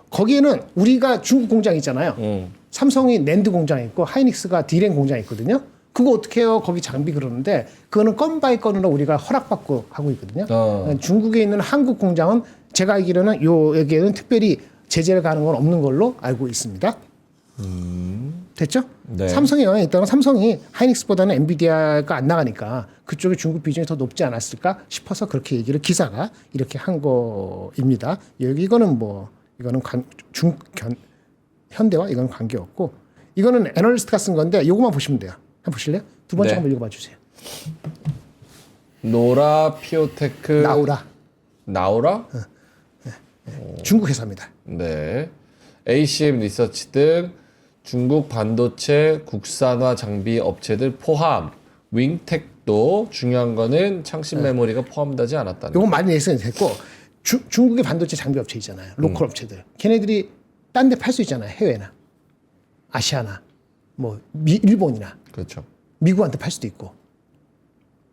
거기에는 우리가 중국 공장 있잖아요. 삼성이 낸드 공장 있고 하이닉스가 디램 공장 있거든요. 그거 어떻게 해요? 거기 장비 그러는데 그거는 건 바이 건으로 우리가 허락받고 하고 있거든요. 중국에 있는 한국 공장은 제가 알기로는 여기에는 특별히 제재를 가는 건 없는 걸로 알고 있습니다. 됐죠? 네. 삼성에 영향이 있다면 삼성이 하이닉스보다는 엔비디아가 안 나가니까 그쪽에 중국 비중이 더 높지 않았을까 싶어서 그렇게 얘기를 기사가 이렇게 한 거입니다. 이거는 현대와 이건 관계없고 이거는 애널리스트가 쓴 건데 이거만 보시면 돼요. 한번 보실래요? 두 번째 네. 한번 읽어봐 주세요. 노라 피오테크. 나오라? 중국 회사입니다. 네. ACM 리서치 등 중국 반도체 국산화 장비 업체들 포함 윙텍도 중요한 거는 창신 메모리가 포함되지 않았다는 거. 이건 많이 예상이 됐고 중국의 반도체 장비 업체 있잖아요. 로컬 업체들. 걔네들이 딴 데 팔 수 있잖아요. 해외나 아시아나 뭐 일본이나 그렇죠. 미국한테 팔 수도 있고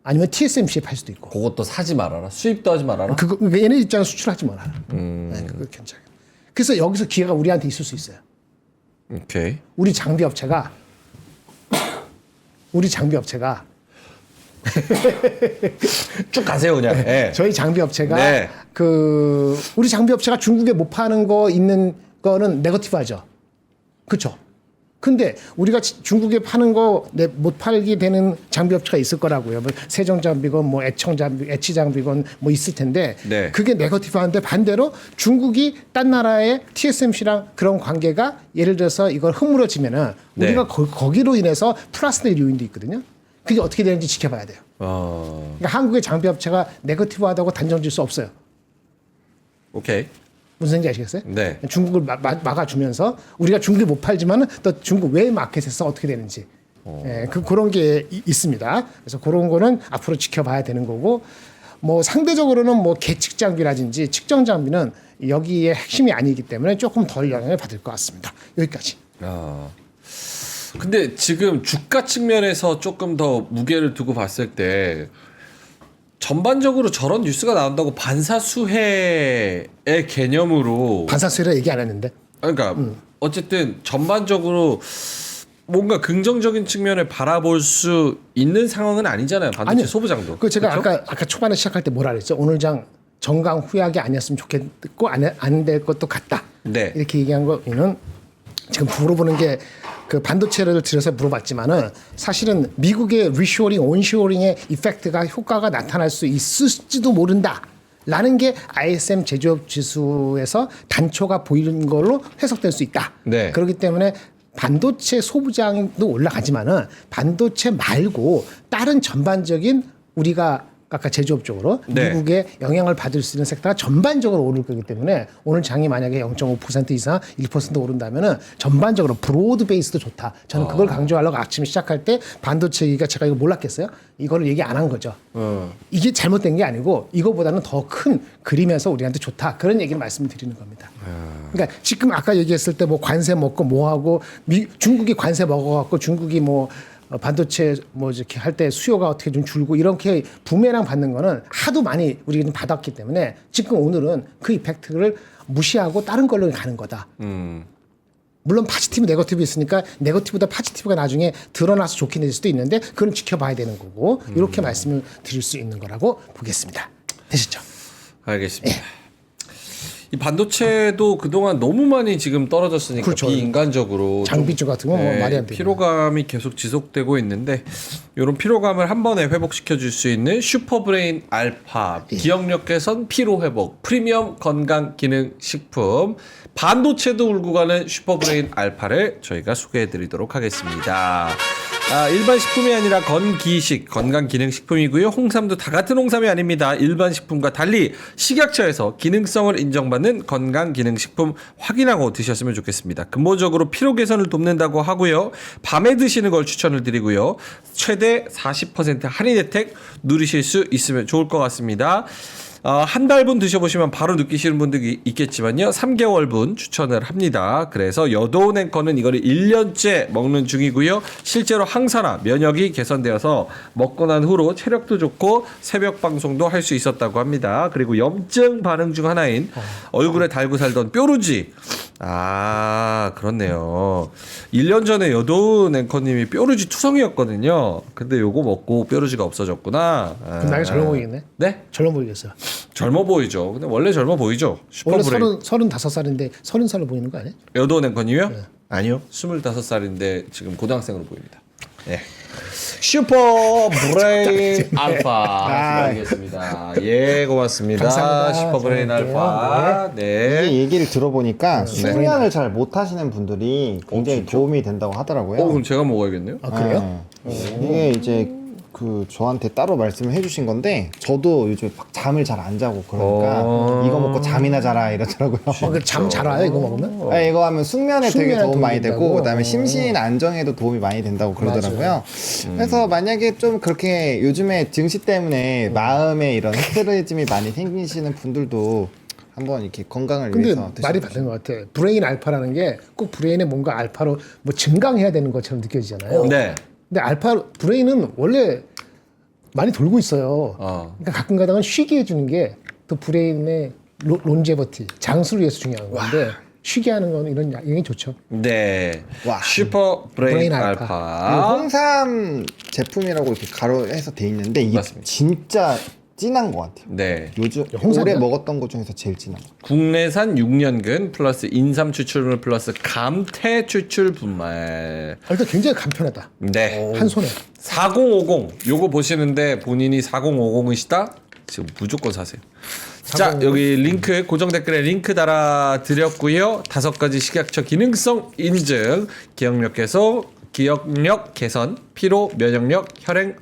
아니면 TSMC에 팔 수도 있고. 그것도 사지 말아라. 수입도 하지 말아라. 그러니까 얘네 입장에 수출하지 말아라. 네, 그거 괜찮아요. 그래서 여기서 기회가 우리한테 있을 수 있어요. 오케이. 우리 장비 업체가 쭉 가세요 그냥. 예. 저희 장비 업체가 네. 우리 장비 업체가 중국에 못 파는 거 있는 거는 네거티브하죠. 그렇죠. 근데 우리가 중국에 파는 거 못 팔게 되는 장비 업체가 있을 거라고요. 뭐 세정 장비건 뭐 애치 장비건 뭐 있을 텐데 네. 그게 네거티브한데 반대로 중국이 딴 나라의 TSMC랑 그런 관계가 예를 들어서 이걸 허물어지면은 네. 우리가 거기로 인해서 플러스 될 요인도 있거든요. 그게 어떻게 되는지 지켜봐야 돼요. 그러니까 한국의 장비 업체가 네거티브하다고 단정 지을 수 없어요. 오케이. 무슨 얘기인지 아시겠어요? 네. 중국을 막아주면서 우리가 중국에 못 팔지만은 또 중국 외 마켓에서 어떻게 되는지 그런 게 있습니다. 그래서 그런 거는 앞으로 지켜봐야 되는 거고 뭐 상대적으로는 뭐 계측 장비라든지 측정 장비는 여기에 핵심이 아니기 때문에 조금 덜 영향을 받을 것 같습니다. 여기까지. 근데 지금 주가 측면에서 조금 더 무게를 두고 봤을 때 전반적으로 저런 뉴스가 나온다고 반사수혜의 개념으로 반사수혜라 얘기 안 했는데. 그러니까 어쨌든 전반적으로 뭔가 긍정적인 측면을 바라볼 수 있는 상황은 아니잖아요. 반도체 아니요. 소부장도. 그 제가 그렇죠? 아까 초반에 시작할 때 뭐라 그랬죠? 오늘 장 정강 후약이 아니었으면 좋겠고 안 될 것도 같다. 네. 이렇게 얘기한 거는 지금 물어보는 게 그 반도체를 들여서 물어봤지만은 사실은 미국의 리쇼링, 온쇼링의 이펙트가 효과가 나타날 수 있을지도 모른다라는 게 ISM 제조업 지수에서 단초가 보이는 걸로 해석될 수 있다. 네. 그렇기 때문에 반도체 소부장도 올라가지만은 반도체 말고 다른 전반적인 우리가 아까 제조업 쪽으로 네. 미국의 영향을 받을 수 있는 섹터가 전반적으로 오를 거기 때문에 오늘 장이 만약에 0.5% 이상 1% 오른다면은 전반적으로 브로드 베이스도 좋다. 저는 그걸 강조하려고 아침에 시작할 때 반도체 얘기가 제가 이거 몰랐겠어요? 이거를 얘기 안 한 거죠. 이게 잘못된 게 아니고 이거보다는 더 큰 그림에서 우리한테 좋다. 그런 얘기를 말씀드리는 겁니다. 그러니까 지금 아까 얘기했을 때 뭐 관세 먹고 뭐 하고 중국이 관세 먹어갖고 중국이 뭐 반도체 뭐 이렇게 할 때 수요가 어떻게 좀 줄고 이렇게 부메랑 받는 거는 하도 많이 우리가 좀 받았기 때문에 지금 오늘은 그 이펙트를 무시하고 다른 걸로 가는 거다. 물론 파지티브 네거티브 있으니까 네거티브보다 파지티브가 나중에 드러나서 좋게 될 수도 있는데 그건 지켜봐야 되는 거고 이렇게 말씀을 드릴 수 있는 거라고 보겠습니다. 되셨죠? 알겠습니다. 이 반도체도 그동안 너무 많이 지금 떨어졌으니까 그렇죠. 비인간적으로 장비주 같은 건 뭐 말이 안 되죠. 피로감이 계속 지속되고 있는데 이런 피로감을 한 번에 회복시켜 줄 수 있는 슈퍼브레인 알파 기억력 개선 피로 회복 프리미엄 건강 기능 식품 반도체도 울고 가는 슈퍼브레인 알파를 저희가 소개해 드리도록 하겠습니다. 일반 식품이 아니라 건기식 건강기능식품이고요. 홍삼도 다 같은 홍삼이 아닙니다. 일반 식품과 달리 식약처에서 기능성을 인정받는 건강기능식품 확인하고 드셨으면 좋겠습니다. 근본적으로 피로 개선을 돕는다고 하고요. 밤에 드시는 걸 추천을 드리고요. 최대 40% 할인 혜택 누리실 수 있으면 좋을 것 같습니다. 한 달분 드셔보시면 바로 느끼시는 분들이 있겠지만요. 3개월분 추천을 합니다. 그래서 여도운 앵커는 이거를 1년째 먹는 중이고요. 실제로 항산화, 면역이 개선되어서 먹고 난 후로 체력도 좋고 새벽 방송도 할 수 있었다고 합니다. 그리고 염증 반응 중 하나인 얼굴에 달고 살던 뾰루지. 그렇네요. 1년 전에 여도운 앵커님이 뾰루지 투성이었거든요. 근데 요거 먹고 뾰루지가 없어졌구나. 그럼 나이 젊어 보이겠네? 네? 젊어 보이겠어요. 젊어 보이죠. 근데 원래 젊어 보이죠. 원래 슈퍼브레인. 35살인데 30살로 보이는 거 아니에요? 여도운 앵커님이요? 아니요. 25살인데 지금 고등학생으로 보입니다. 네. 슈퍼브레인 알파 알겠습니다. 예, 고맙습니다. 감사합니다. 슈퍼브레인 알파. 네. 이 얘기를 들어보니까 숙면을 잘 못하시는 분들이 굉장히 도움이 된다고 하더라고요. 그럼 제가 먹어야겠네요. 그래요? 이게 이제 그 저한테 따로 말씀을 해주신 건데 저도 요즘 막 잠을 잘 안 자고 그러니까 이거 먹고 잠이나 자라 이러더라고요. 잠 잘 와요 이거 먹으면? 네, 이거 하면 숙면에 되게 숙면에 도움 많이 도움이 되고 된다고? 그다음에 심신 안정에도 도움이 많이 된다고 그러더라고요. 그래서 만약에 좀 그렇게 요즘에 증시 때문에 마음에 이런 스트레스이 많이 생기시는 분들도 한번 이렇게 건강을 근데 위해서 말이 드셔보시면. 맞는 것 같아. 브레인 알파라는 게 꼭 브레인에 뭔가 알파로 뭐 증강해야 되는 것처럼 느껴지잖아요. 네. 근데 알파 브레인은 원래 많이 돌고 있어요. 그러니까 가끔 가다가 쉬게 해주는 게 또 브레인의 론제버티 장수를 위해서 중요한 건데 쉬게 하는 건 이런 양이 좋죠. 네. 와. 슈퍼브레인 브레인 알파. 알파. 홍삼 제품이라고 이렇게 가로해서 돼 있는데 이게 맞습니다. 진짜 진한 것 같아요. 네. 요즘 홍삼이요? 올해 먹었던 것 중에서 제일 진한 거. 국내산 6년근 플러스 인삼 추출물 플러스 감태 추출 분말. 일단 굉장히 간편하다. 네. 한 손에. 4050 요거 보시는데 본인이 4050이시다? 지금 무조건 사세요. 자, 여기 링크 고정 댓글에 링크 달아 드렸고요. 5가지 식약처 기능성 인증, 기억력 개선, 피로, 면역력, 혈행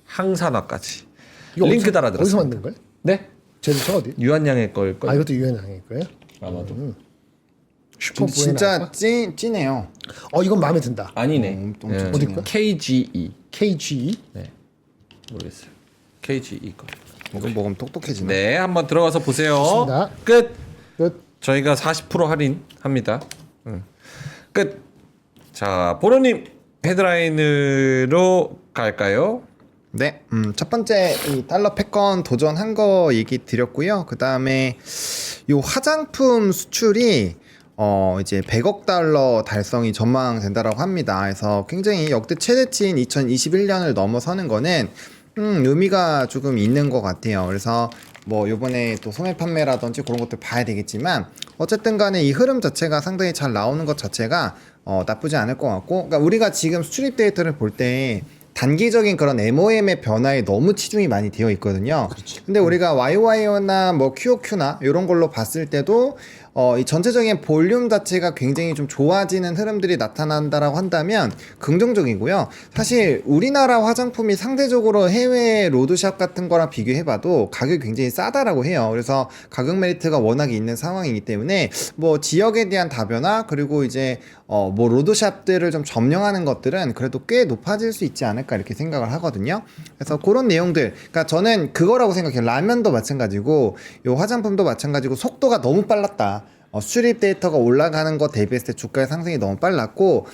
항산화까지. 이거 링크 어디서 달아드렸습니다. 만든 거예요? 네? 제주처 어디? 유한양의 거일 거예요. 이것도 유연양일 거예요? 아마도. 슈퍼 브레인 진짜 알파? 찐해요. 이건 마음에 든다. 아니네. 엄청 어디 거야? KGE. KG. 네. 모르겠어요. KGE 거. 이거 먹으면 똑똑해지네. 네, 한번 들어가서 보세요. 좋습니다. 끝. 끝. 저희가 40% 할인합니다. 끝. 자, 보로님 헤드라인으로 갈까요? 네, 첫 번째 이 달러 패권 도전한 거 얘기 드렸고요. 그 다음에 요 화장품 수출이 이제 100억 달러 달성이 전망된다라고 합니다. 그래서 굉장히 역대 최대치인 2021년을 넘어서는 거는 의미가 조금 있는 것 같아요. 그래서 뭐 요번에 또 소매 판매라든지 그런 것들 봐야 되겠지만 어쨌든 간에 이 흐름 자체가 상당히 잘 나오는 것 자체가 나쁘지 않을 것 같고, 그러니까 우리가 지금 수출입 데이터를 볼 때 단기적인 그런 MOM의 변화에 너무 치중이 많이 되어 있거든요. 근데 우리가 YOY나 뭐 QOQ나 이런 걸로 봤을 때도 이 전체적인 볼륨 자체가 굉장히 좀 좋아지는 흐름들이 나타난다라고 한다면 긍정적이고요. 사실 우리나라 화장품이 상대적으로 해외 로드샵 같은 거랑 비교해봐도 가격이 굉장히 싸다라고 해요. 그래서 가격 메리트가 워낙에 있는 상황이기 때문에 뭐 지역에 대한 다변화 그리고 이제 뭐 로드샵들을 좀 점령하는 것들은 그래도 꽤 높아질 수 있지 않을까 이렇게 생각을 하거든요. 그래서 그런 내용들, 그러니까 저는 그거라고 생각해요. 라면도 마찬가지고 요 화장품도 마찬가지고 속도가 너무 빨랐다. 수출입 데이터가 올라가는 것 대비했을 때 주가의 상승이 너무 빨랐고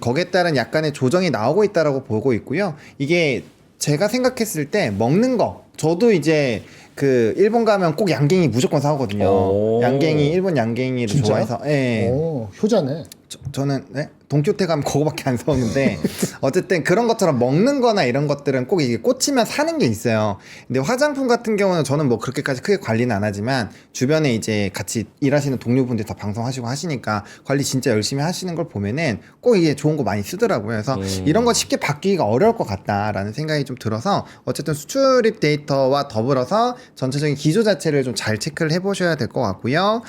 거기에 따른 약간의 조정이 나오고 있다라고 보고 있고요. 이게 제가 생각했을 때 먹는 거 저도 이제 그 일본 가면 꼭 양갱이 무조건 사오거든요. 오. 양갱이 일본 양갱이를 진짜? 좋아해서 예. 오, 효자네. 저는 네? 동키호테 가면 그거밖에 안 사오는데 어쨌든 그런 것처럼 먹는 거나 이런 것들은 꼭 이게 꽂히면 사는 게 있어요. 근데 화장품 같은 경우는 저는 뭐 그렇게까지 크게 관리는 안 하지만 주변에 이제 같이 일하시는 동료분들이 다 방송하시고 하시니까 관리 진짜 열심히 하시는 걸 보면은 꼭 이게 좋은 거 많이 쓰더라고요. 그래서 이런 거 쉽게 바뀌기가 어려울 것 같다라는 생각이 좀 들어서 어쨌든 수출입 데이터와 더불어서 전체적인 기조 자체를 좀 잘 체크를 해보셔야 될 것 같고요.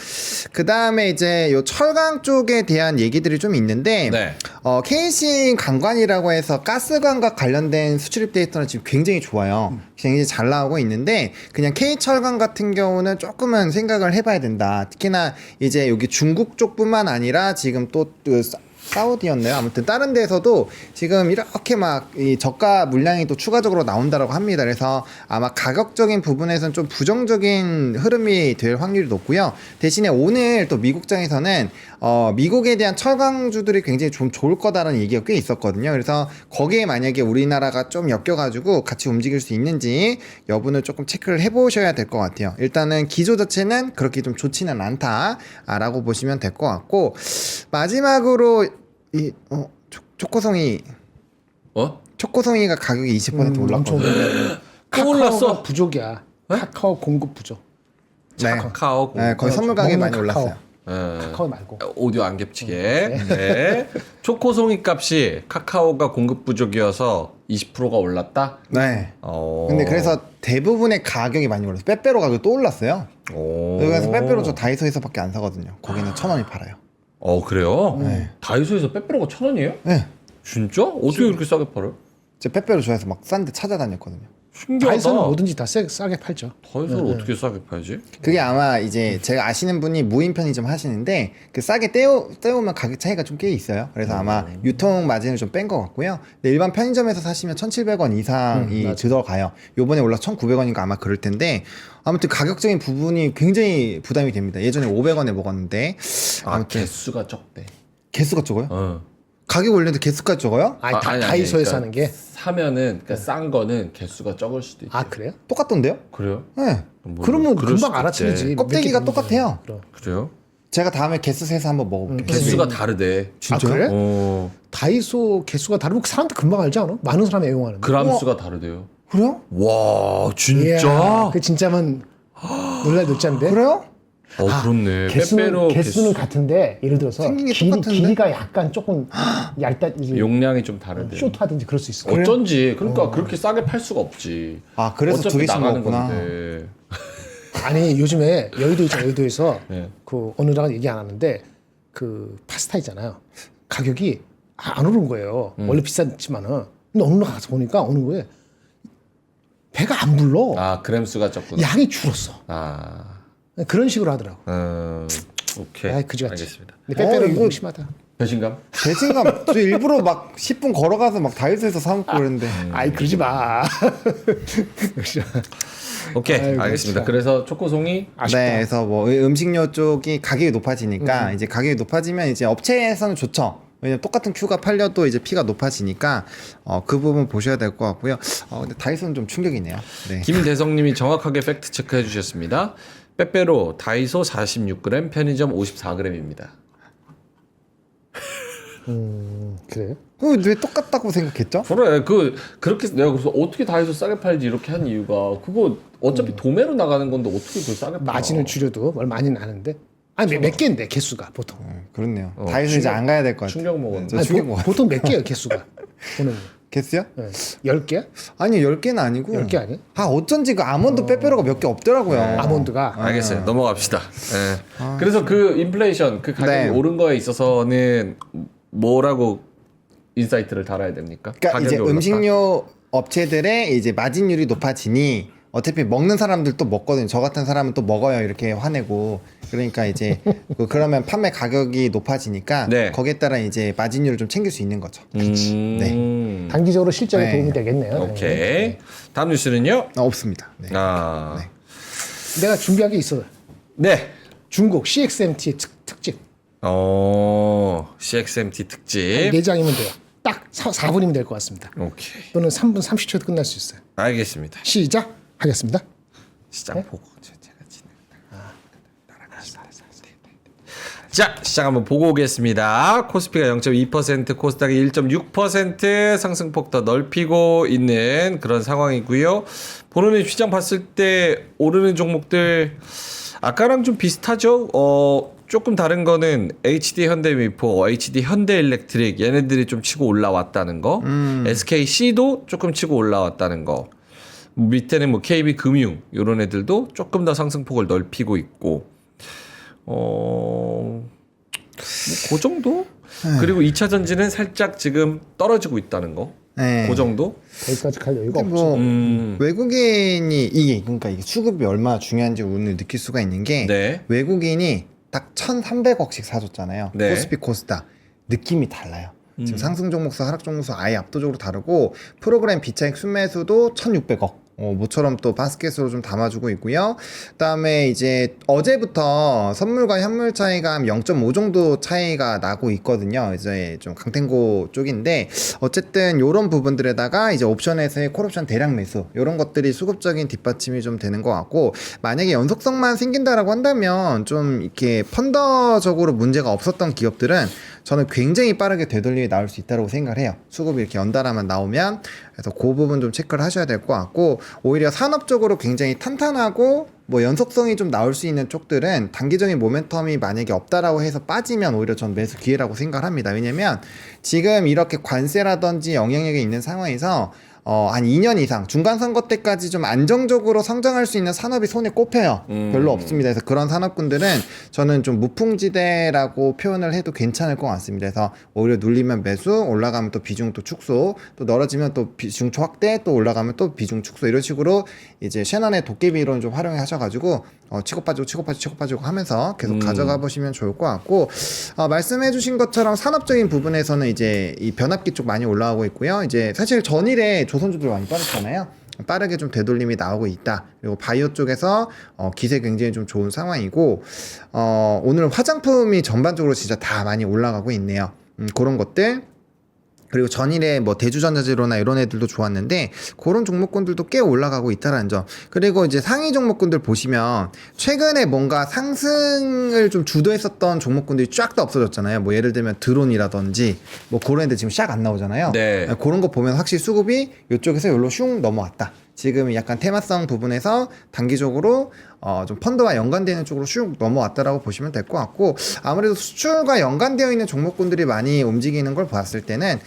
그 다음에 이제 요 철강 쪽에 대한 얘기들이 좀 있는데 네. KC 관관이라고 해서 가스관과 관련된 수출입 데이터는 지금 굉장히 좋아요. 굉장히 잘 나오고 있는데 그냥 K철강 같은 경우는 조금은 생각을 해봐야 된다. 특히나 이제 여기 중국 쪽뿐만 아니라 지금 또 사우디였나요? 아무튼 다른 데서도 지금 이렇게 막 이 저가 물량이 또 추가적으로 나온다라고 합니다. 그래서 아마 가격적인 부분에서는 좀 부정적인 흐름이 될 확률이 높고요. 대신에 오늘 또 미국장에서는 미국에 대한 철강주들이 굉장히 좀 좋을 거다라는 얘기가 꽤 있었거든요. 그래서 거기에 만약에 우리나라가 좀 엮여가지고 같이 움직일 수 있는지 여부는 조금 체크를 해보셔야 될 것 같아요. 일단은 기조 자체는 그렇게 좀 좋지는 않다라고 보시면 될 것 같고 마지막으로 초코송이 초코송이가 가격이 20% 올랐거든요. 또 올랐어? 카카오가 부족이야. 카카오 공급 부족. 네. 카카오. 네, 거의 선물 가격이 많이 먹는 카카오. 올랐어요. 카카오 말고. 오디오 안 겹치게. 네. 초코송이 값이 카카오가 공급 부족이어서 20%가 올랐다? 네. 근데 그래서 대부분의 가격이 많이 올랐어요. 빼빼로 가격이 또 올랐어요. 그래서 빼빼로 저 다이소에서밖에 안 사거든요. 거기는 1,000원이 팔아요. 그래요? 네. 다이소에서 빼빼로가 1,000원이에요? 네. 진짜? 어떻게 그렇게 싸게 팔아요? 제 빼빼로 좋아해서 막 싼 데 찾아다녔거든요. 신기하다. 다이소는 뭐든지 다 싸게 팔죠. 다이소를 어떻게 싸게 팔지? 그게 아마 이제 제가 아시는 분이 무인 편의점 하시는데 그 싸게 떼오면 가격 차이가 좀 꽤 있어요. 그래서 아마 유통 마진을 좀 뺀 것 같고요. 근데 일반 편의점에서 사시면 1,700원 이상이 들어가요. 요번에 올라 1,900원인가 아마 그럴 텐데 아무튼 가격적인 부분이 굉장히 부담이 됩니다. 예전에 500원에 먹었는데 아무튼 개수가 적대. 개수가 적어요? 가격 올렸는데 개수가 적어요? 아니, 다이소에서 사는 게. 사면은 그러니까 싼 거는 개수가 적을 수도 있대. 그래요? 똑같던데요? 그래요? 네. 그러면 그럴 수도 금방 알아채리지. 있지. 껍데기가 몇 개 똑같아요. 그럼. 그래요? 제가 다음에 개수 세서 한번 먹어볼게요. 개수가 다르대. 진짜요? 그래? 다이소 개수가 다르면 사람들 금방 알지 않아? 많은 사람이 애용하는데. 그람 수가 다르대요. 그래요? 와, 진짜? 이야, 그 진짜만 놀랄 놀자인데. 그래요? 그렇네. 개수는 개수. 같은데 예를 들어서 생긴 게 똑같은데? 길이가 약간 조금 얇다 이제 용량이 좀 다르대. 쇼트하든지 그럴 수 있어. 어쩐지. 그러니까 그렇게 싸게 팔 수가 없지. 아, 그래서 두 어차피 개씩 나가는 먹었구나. 건데. 아니 요즘에 여의도 있잖아. 여의도에서 네. 그 어느 나라 얘기 안 하는데 그 파스타 있잖아요. 가격이 안 오른 거예요. 원래 비쌌지만은 근데 어느 날 가서 보니까 어느 거에 배가 안 불러. 그램 수가 적구나. 양이 줄었어. 그런 식으로 하더라고. 오케이. 아이, 그지같이. 알겠습니다. 근데 빼빼로 이거- 이거 심하다. 배신감? 배신감. 저 일부러 막 10분 걸어가서 막 다이소에서 사 먹고 그랬는데. 아이 그러지 마. 오케이. 아이고, 알겠습니다. 참. 그래서 초코송이 아쉽다. 네, 그래서 뭐 음식료 쪽이 가격이 높아지니까 이제 가격이 높아지면 이제 업체에서는 좋죠. 왜냐면 똑같은 큐가 팔려도 이제 피가 높아지니까 그 부분 보셔야 될 것 같고요. 근데 다이소는 좀 충격이네요. 네. 김대성님이 정확하게 팩트 체크해 주셨습니다. 빼빼로 다이소 46g, 편의점 54g입니다. 그래요? 왜 똑같다고 생각했죠? 그래, 그렇게 내가 그래서 어떻게 다이소 싸게 팔지 이렇게 한 이유가 그거 어차피 도매로 나가는 건데 어떻게 그걸 싸게 팔아? 마진을 줄여도 얼마 많이 나는데 아니 몇 개인데 개수가 보통 그렇네요. 다이소 이제 안 가야 될 것 같아요. 충격 먹었네. 저 충격 먹었어요. 보통 몇 개예요 개수가 보는 개수요? 10개? 아니 10개는 아니고 10개 아니에요? 어쩐지 그 아몬드 빼빼로가 몇 개 없더라고요. 아몬드가 알겠어요. 넘어갑시다. 네. 그래서 그 인플레이션, 그 가격이 네. 오른 거에 있어서는 뭐라고 인사이트를 달아야 됩니까? 그러니까 이제 가격이 올랐다? 음식료 업체들의 이제 마진율이 높아지니 어차피 먹는 사람들 또 먹거든요. 저 같은 사람은 또 먹어요. 이렇게 화내고 그러니까 이제 그러면 판매 가격이 높아지니까 네. 거기에 따라 이제 마진율을 좀 챙길 수 있는 거죠. 네. 단기적으로 실적에 네. 도움이 되겠네요. 오케이. 다음 뉴스는요? 없습니다. 네. 아, 내가 준비한 게 있어. 네. 중국 CXMT 특집. CXMT 특집. 4장이면 돼요. 딱 4분이면 될 것 같습니다. 오케이. 또는 3분 30초도 끝날 수 있어요. 알겠습니다. 시작하겠습니다. 시장 보고 제가 진행. 자, 시장 한번 보고 오겠습니다. 코스피가 0.2%, 코스닥이 1.6% 상승폭 더 넓히고 있는 그런 상황이고요. 보는 시장 봤을 때 오르는 종목들 아까랑 좀 비슷하죠. 조금 다른 거는 HD 현대미포, HD 현대일렉트릭 얘네들이 좀 치고 올라왔다는 거. SKC도 조금 치고 올라왔다는 거. 밑에는 뭐 KB금융 이런 애들도 조금 더 상승폭을 넓히고 있고. 그 정도? 그리고 2차 전지는 살짝 지금 떨어지고 있다는 거. 네. 그 정도? 거기까지 갈 여유가 근데 없지. 뭐 외국인이 그러니까 이게 수급이 얼마나 중요한지 오늘 느낄 수가 있는 게 네. 외국인이 딱 1,300억씩 사줬잖아요. 네. 코스피 코스닥 느낌이 달라요. 지금 상승 종목수 하락 종목수 아예 압도적으로 다르고 프로그램 비차익 순매수도 1,600억. 모처럼 또 바스켓으로 좀 담아주고 있고요. 그다음에 이제 어제부터 선물과 현물 차이가 한 0.5 정도 차이가 나고 있거든요. 이제 좀 강탱고 쪽인데 어쨌든 요런 부분들에다가 이제 옵션에서의 콜옵션 대량 매수 요런 것들이 수급적인 뒷받침이 좀 되는 것 같고 만약에 연속성만 생긴다라고 한다면 좀 이렇게 펀더적으로 문제가 없었던 기업들은 저는 굉장히 빠르게 되돌림이 나올 수 있다고 생각을 해요. 수급이 이렇게 연달아만 나오면 그래서 그 부분 좀 체크를 하셔야 될 것 같고 오히려 산업적으로 굉장히 탄탄하고 뭐 연속성이 좀 나올 수 있는 쪽들은 단기적인 모멘텀이 만약에 없다라고 해서 빠지면 오히려 전 매수 기회라고 생각을 합니다. 왜냐면 지금 이렇게 관세라든지 영향력이 있는 상황에서 한 2년 이상 중간 선거 때까지 좀 안정적으로 성장할 수 있는 산업이 손에 꼽혀요. 별로 없습니다. 그래서 그런 산업군들은 저는 좀 무풍지대라고 표현을 해도 괜찮을 것 같습니다. 그래서 오히려 눌리면 매수, 올라가면 또 비중 또 축소, 또 멀어지면 또 비중 확대, 또 올라가면 또 비중 축소 이런 식으로 이제 셰넌의 도깨비 이론 좀 활용해 하셔가지고 치고 빠지고 하면서 계속 가져가 보시면 좋을 것 같고 말씀해주신 것처럼 산업적인 부분에서는 이제 이 변압기 쪽 많이 올라오고 있고요. 이제 사실 전일에 조선주들 많이 빠졌잖아요. 빠르게 좀 되돌림이 나오고 있다. 그리고 바이오 쪽에서 기세 굉장히 좀 좋은 상황이고 오늘 화장품이 전반적으로 진짜 다 많이 올라가고 있네요. 그런 것들. 그리고 전일에 뭐 대주전자재료나 이런 애들도 좋았는데 그런 종목군들도 꽤 올라가고 있다는 점. 그리고 이제 상위 종목군들 보시면 최근에 뭔가 상승을 좀 주도했었던 종목군들이 쫙 다 없어졌잖아요. 뭐 예를 들면 드론이라든지 뭐 그런 애들 지금 싹 안 나오잖아요. 네. 그런 거 보면 확실히 수급이 이쪽에서 여기로 슝 넘어왔다. 지금 약간 테마성 부분에서 단기적으로 좀 펀드와 연관되는 쪽으로 쭉 넘어왔다라고 보시면 될 것 같고 아무래도 수출과 연관되어 있는 종목군들이 많이 움직이는 걸 봤을 때는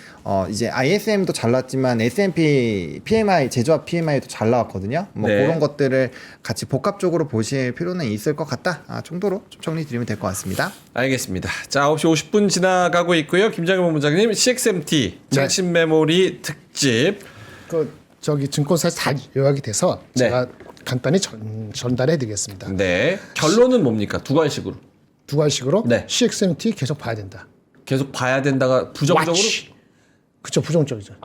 이제 ISM도 잘 나왔지만 S&P PMI 제조업 PMI도 잘 나왔거든요. 뭐 네. 그런 것들을 같이 복합적으로 보실 필요는 있을 것 같다 정도로 좀 정리 드리면 될 것 같습니다. 알겠습니다. 자, 9시 50분 지나가고 있고요. 김장현 본부장님, CXMT 창신 메모리 특집. 저기 증권사에서 다 요약이 돼서 네. 제가 간단히 전달해 드리겠습니다. 네. 결론은 뭡니까? 두 가지식으로. 두 가지식으로 네. CXMT 계속 봐야 된다. 계속 봐야 된다가 부정적으로? 그렇죠. 부정적이죠.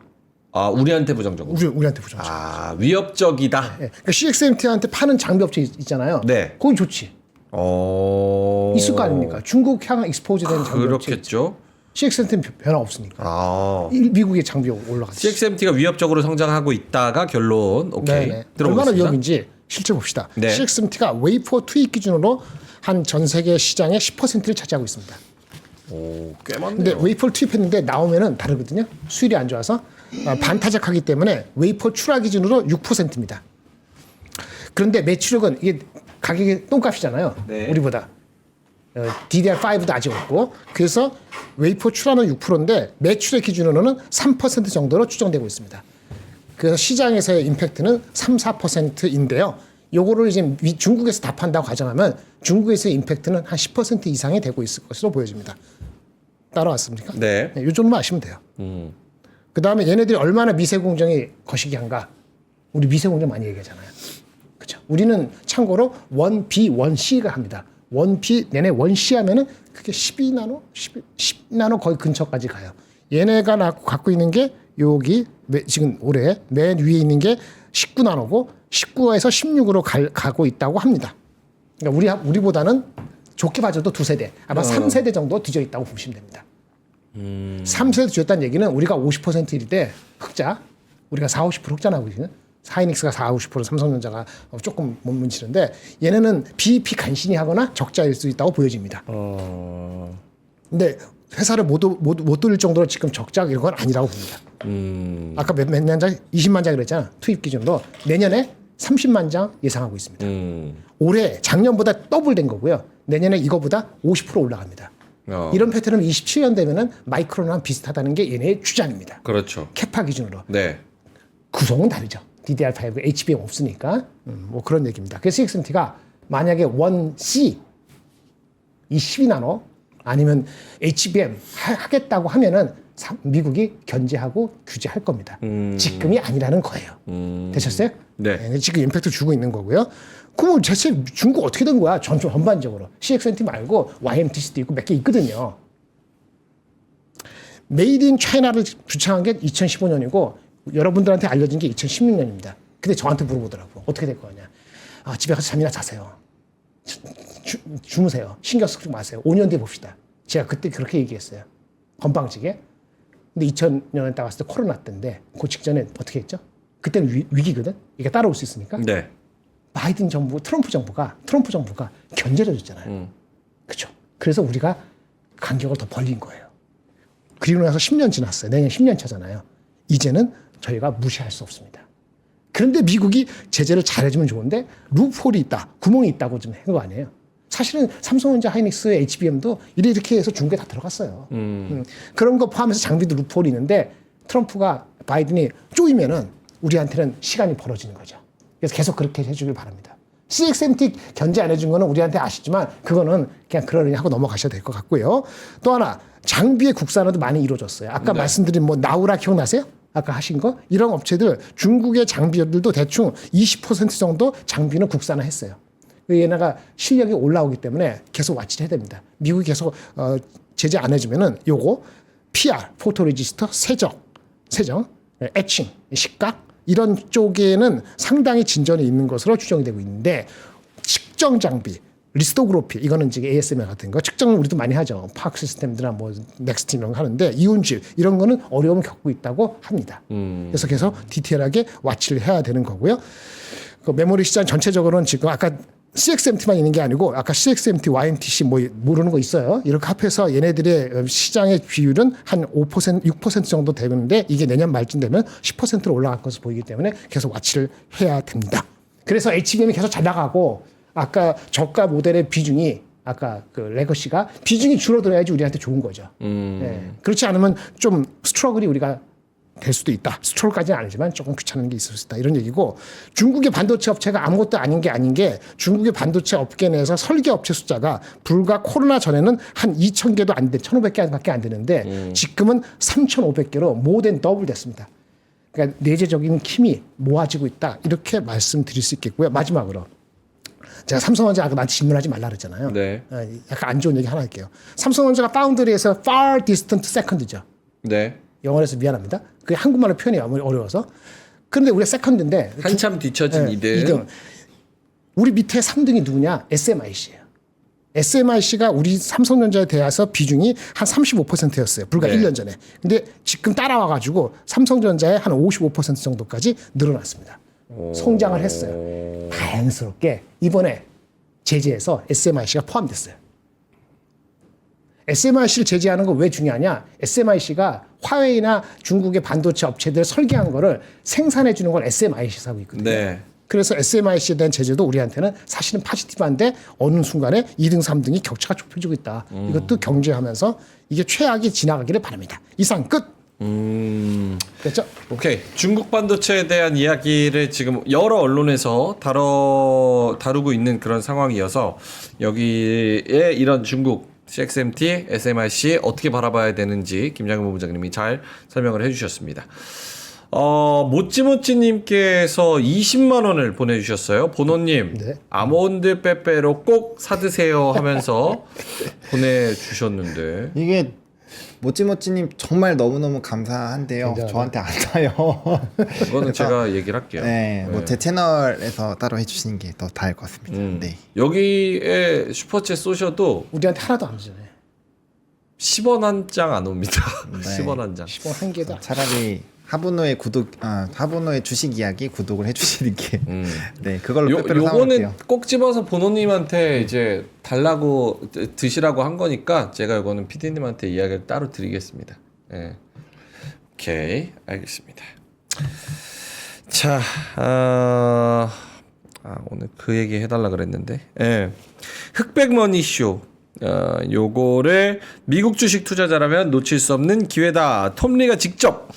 우리한테 부정적으로. 우리한테 부정적. 위협적이다. 네. 그러니까 CXMT한테 파는 장비 업체 있잖아요. 네. 그건 좋지. 있을 거 아닙니까? 중국 향 익스포즈 된 장비 업체. 그렇겠죠. CXMT는 변화 없으니까. 미국의 장비 올라갔지. CXMT가 위협적으로 성장하고 있다가 결론. 오케이. 네네. 들어보겠습니다. 얼마나 위험인지 실제 봅시다. 네. CXMT가 웨이퍼 투입 기준으로 한 전 세계 시장의 10%를 차지하고 있습니다. 꽤 많네요. 근데 웨이퍼를 투입했는데 나오면은 다르거든요. 수율이 안 좋아서 반타작하기 때문에 웨이퍼 출하 기준으로 6%입니다. 그런데 매출력은 이게 가격이 똥값이잖아요. 네. 우리보다. DDR5도 아직 없고 그래서 웨이퍼 출하는 6%인데 매출의 기준으로는 3% 정도로 추정되고 있습니다. 그래서 시장에서의 임팩트는 3, 4%인데요. 요거를 이제 중국에서 다 판다고 가정하면 중국에서의 임팩트는 한 10% 이상이 되고 있을 것으로 보여집니다. 따라왔습니까? 네. 이 정도만 아시면 돼요. 그 다음에 얘네들이 얼마나 미세 공정이 거시기한가. 우리 미세 공정 많이 얘기하잖아요. 그렇죠? 우리는 참고로 1B, 1C가 합니다. 1P 내내 1C 하면은 그게 12나노, 10나노 거의 근처까지 가요. 얘네가 갖고 있는 게 여기 지금 올해 맨 위에 있는 게 19나노고 19에서 16으로 가고 있다고 합니다. 그러니까 우리보다는 좋게 봐줘도 2세대, 아마 3세대 정도 뒤져 있다고 보시면 됩니다. 3세대 뒤졌다는 얘기는 우리가 50%일 때 흑자, 우리가 40, 50% 흑자나고 있거든요. 하이닉스가 40, 50%, 삼성전자가 조금 못 뭉치는데 얘네는 BEP 간신히 하거나 적자일 수 있다고 보여집니다. 근데 회사를 못 돌릴 정도로 지금 적자 이런 건 아니라고 봅니다. 아까 몇 년 전 20만 장 그랬잖아. 투입 기준으로 내년에 30만 장 예상하고 있습니다. 올해 작년보다 더블 된 거고요. 내년에 이거보다 50% 올라갑니다. 이런 패턴은 27년 되면은 마이크론이랑 비슷하다는 게 얘네의 주장입니다. 그렇죠. 캐파 기준으로. 네. 구성은 다르죠. DDR5, HBM 없으니까 뭐 그런 얘기입니다. 그래서 CXMT가 만약에 1C 이 12나노 아니면 HBM 하겠다고 하면은 미국이 견제하고 규제할 겁니다. 지금이 아니라는 거예요. 되셨어요? 네. 지금 임팩트 주고 있는 거고요. 그럼 대체 중국 어떻게 된 거야? 전반적으로. CXMT 말고 YMTC도 있고 몇 개 있거든요. 메이드 인 차이나를 주창한 게 2015년이고 여러분들한테 알려진 게 2016년입니다. 근데 저한테 물어보더라고. 어떻게 될 거냐. 아, 집에 가서 잠이나 자세요. 주무세요. 신경 쓰지 마세요. 5년 뒤에 봅시다. 제가 그때 그렇게 얘기했어요. 건방지게. 근데 2000년에 딱 왔을 때 코로나 때인데 그 직전에 어떻게 했죠? 그때는 위기거든. 이게 따라올 수 있으니까. 네. 바이든 정부, 트럼프 정부가 견제를 해줬잖아요. 그렇죠. 그래서 우리가 간격을 더 벌린 거예요. 그리고 나서 10년 지났어요. 내년 10년 차잖아요. 이제는 저희가 무시할 수 없습니다. 그런데 미국이 제재를 잘해주면 좋은데 루프홀이 있다, 구멍이 있다고 좀 한 거 아니에요. 사실은 삼성전자, 하이닉스, HBM도 이렇게 해서 중국에 다 들어갔어요. 그런 거 포함해서 장비도 루프홀이 있는데 트럼프가 바이든이 쪼이면은 우리한테는 시간이 벌어지는 거죠. 그래서 계속 그렇게 해주길 바랍니다. CXMT 견제 안 해준 거는 우리한테 아시지만 그거는 그냥 그러려니 하고 넘어가셔야 될 것 같고요. 또 하나 장비의 국산화도 많이 이루어졌어요. 아까 말씀드린 뭐 나우라 기억나세요? 아까 하신 거? 이런 업체들 중국의 장비들도 대충 20% 정도 장비는 국산화했어요. 얘네가 실력이 올라오기 때문에 계속 와치를 해야 됩니다. 미국이 계속 제재 안 해주면은 요거 PR, 포토레지스터, 세정, 에칭, 식각 이런 쪽에는 상당히 진전이 있는 것으로 추정이 되고 있는데 측정 장비, 리스토그래피 이거는 지금 ASMR 같은 거 측정을 우리도 많이 하죠. 파크 시스템들이나 뭐 넥스트 이런 거 하는데 이온질 이런 거는 어려움을 겪고 있다고 합니다. 그래서 계속 디테일하게 와치를 해야 되는 거고요. 그 메모리 시장 전체적으로는 지금 아까 CXMT만 있는 게 아니고 아까 CXMT, YMTC 뭐 모르는 거 있어요. 이렇게 합해서 얘네들의 시장의 비율은 한 5%, 6% 정도 되는데 이게 내년 말쯤 되면 10%로 올라갈 것으로 보이기 때문에 계속 와치를 해야 됩니다. 그래서 HBM이 계속 잘 나가고 아까 저가 모델의 비중이 아까 그 레거시가 비중이 줄어들어야지 우리한테 좋은 거죠. 예. 그렇지 않으면 좀 스트러글이 우리가 될 수도 있다. 스트롤까지는 아니지만 조금 귀찮은 게 있을 수 있다. 이런 얘기고 중국의 반도체 업체가 아무것도 아닌 게 중국의 반도체 업계 내에서 설계 업체 숫자가 불과 코로나 전에는 한 2,000개도 안 돼, 1,500개밖에 안 되는데 지금은 3,500개로 모든 더블 됐습니다. 그러니까 내재적인 힘이 모아지고 있다. 이렇게 말씀드릴 수 있겠고요. 마지막으로 제가 삼성전자 아까 나한테 질문하지 말라 그랬잖아요. 네. 약간 안 좋은 얘기 하나 할게요. 삼성전자가 파운드리에서 far distant second죠. 네. 영어에서 미안합니다. 그게 한국말로 표현이 어려워서. 그런데 우리가 세컨드인데 한참 뒤처진 2등. 우리 밑에 3등이 누구냐? SMIC예요. SMIC가 우리 삼성전자에 대해서 비중이 한 35%였어요. 불과 1년 전에. 근데 지금 따라와가지고 삼성전자의 한 55% 정도까지 늘어났습니다. 성장을 했어요. 다행스럽게 이번에 제재에서 SMIC가 포함됐어요. SMIC를 제재하는 거 왜 중요하냐? SMIC가 화웨이나 중국의 반도체 업체들 설계한 거를 생산해 주는 걸 SMIC에서 하고 있거든요. 네. 그래서 SMIC에 대한 제재도 우리한테는 사실은 포지티브한데 어느 순간에 2등, 3등이 격차가 좁혀지고 있다. 이것도 경제하면서 이게 최악이 지나가기를 바랍니다. 이상 끝. 됐죠? 오케이. 중국 반도체에 대한 이야기를 지금 여러 언론에서 다루고 있는 그런 상황이어서 여기에 이런 중국 CXMT, SMIC 어떻게 바라봐야 되는지 김장근 본부장님이 잘 설명을 해주셨습니다. 모찌모찌님께서 20만 원을 보내주셨어요. 보노님, 네. 아몬드 빼빼로 꼭 사드세요 하면서 보내주셨는데 이게 모찌모찌님 정말 너무너무 감사한데요. 굉장하네. 저한테 안 타요. 그거는 제가 얘기를 할게요. 네, 뭐 제 채널에서 따로 해주시는 게 더 나을 것 같습니다. 네. 여기에 슈퍼챗 쏘셔도 우리한테 하나도 안 주잖아요. 10원 한 장 안 옵니다. 네. 10원 한 장. 10원 한 개도. 차라리 하부노의 하부노의 주식 이야기 구독을 해주시는 게 네, 그걸로 빼빼로 요거는 사먹을게요. 꼭 집어서 보노님한테 이제 달라고 드시라고 한 거니까 제가 요거는 PD님한테 이야기를 따로 드리겠습니다. 예. 오케이, 알겠습니다. 자, 오늘 그 얘기 해달라 그랬는데, 예. 흑백머니 쇼. 요거를 미국 주식 투자자라면 놓칠 수 없는 기회다. 톰리가 직접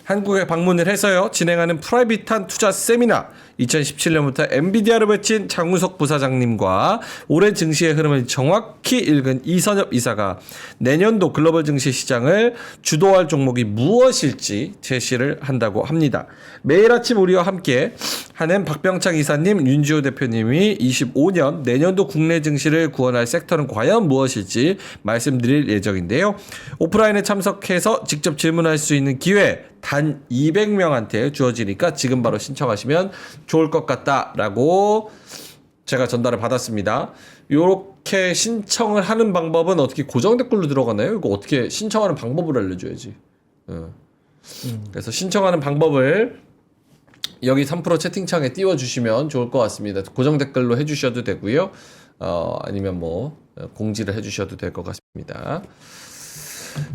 한국에 방문을 해서요 진행하는 프라이빗한 투자 세미나 2017년부터 엔비디아를 외친 장우석 부사장님과 올해 증시의 흐름을 정확히 읽은 이선엽 이사가 내년도 글로벌 증시 시장을 주도할 종목이 무엇일지 제시를 한다고 합니다. 매일 아침 우리와 함께 하는 박병창 이사님, 윤지호 대표님이 25년 내년도 국내 증시를 구원할 섹터는 과연 무엇일지 말씀드릴 예정인데요. 오프라인에 참석해서 직접 질문할 수 있는 기회 단 200명한테 주어지니까 지금 바로 신청하시면 좋을 것 같다라고 제가 전달을 받았습니다. 이렇게 신청을 하는 방법은 어떻게 고정 댓글로 들어가나요? 이거 어떻게 신청하는 방법을 알려줘야지. 그래서 신청하는 방법을 여기 3프로 채팅창에 띄워주시면 좋을 것 같습니다. 고정 댓글로 해주셔도 되고요. 아니면 뭐 공지를 해주셔도 될 것 같습니다.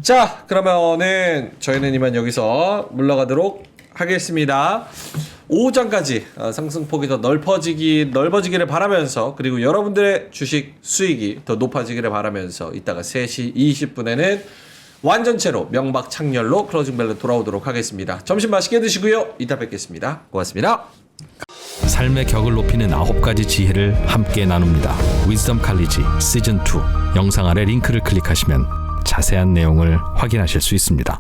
자, 그러면은 저희는 이만 여기서 물러가도록 하겠습니다. 오후장까지 상승폭이 더 넓어지기를 바라면서, 그리고 여러분들의 주식 수익이 더 높아지기를 바라면서 이따가 3시 20분에는 완전체로 명박 창렬로 클로징 벨로 돌아오도록 하겠습니다. 점심 맛있게 드시고요. 이따 뵙겠습니다. 고맙습니다. 삶의 격을 높이는 9가지 지혜를 함께 나눕니다. 위즈덤 칼리지 시즌 2 영상 아래 링크를 클릭하시면 자세한 내용을 확인하실 수 있습니다.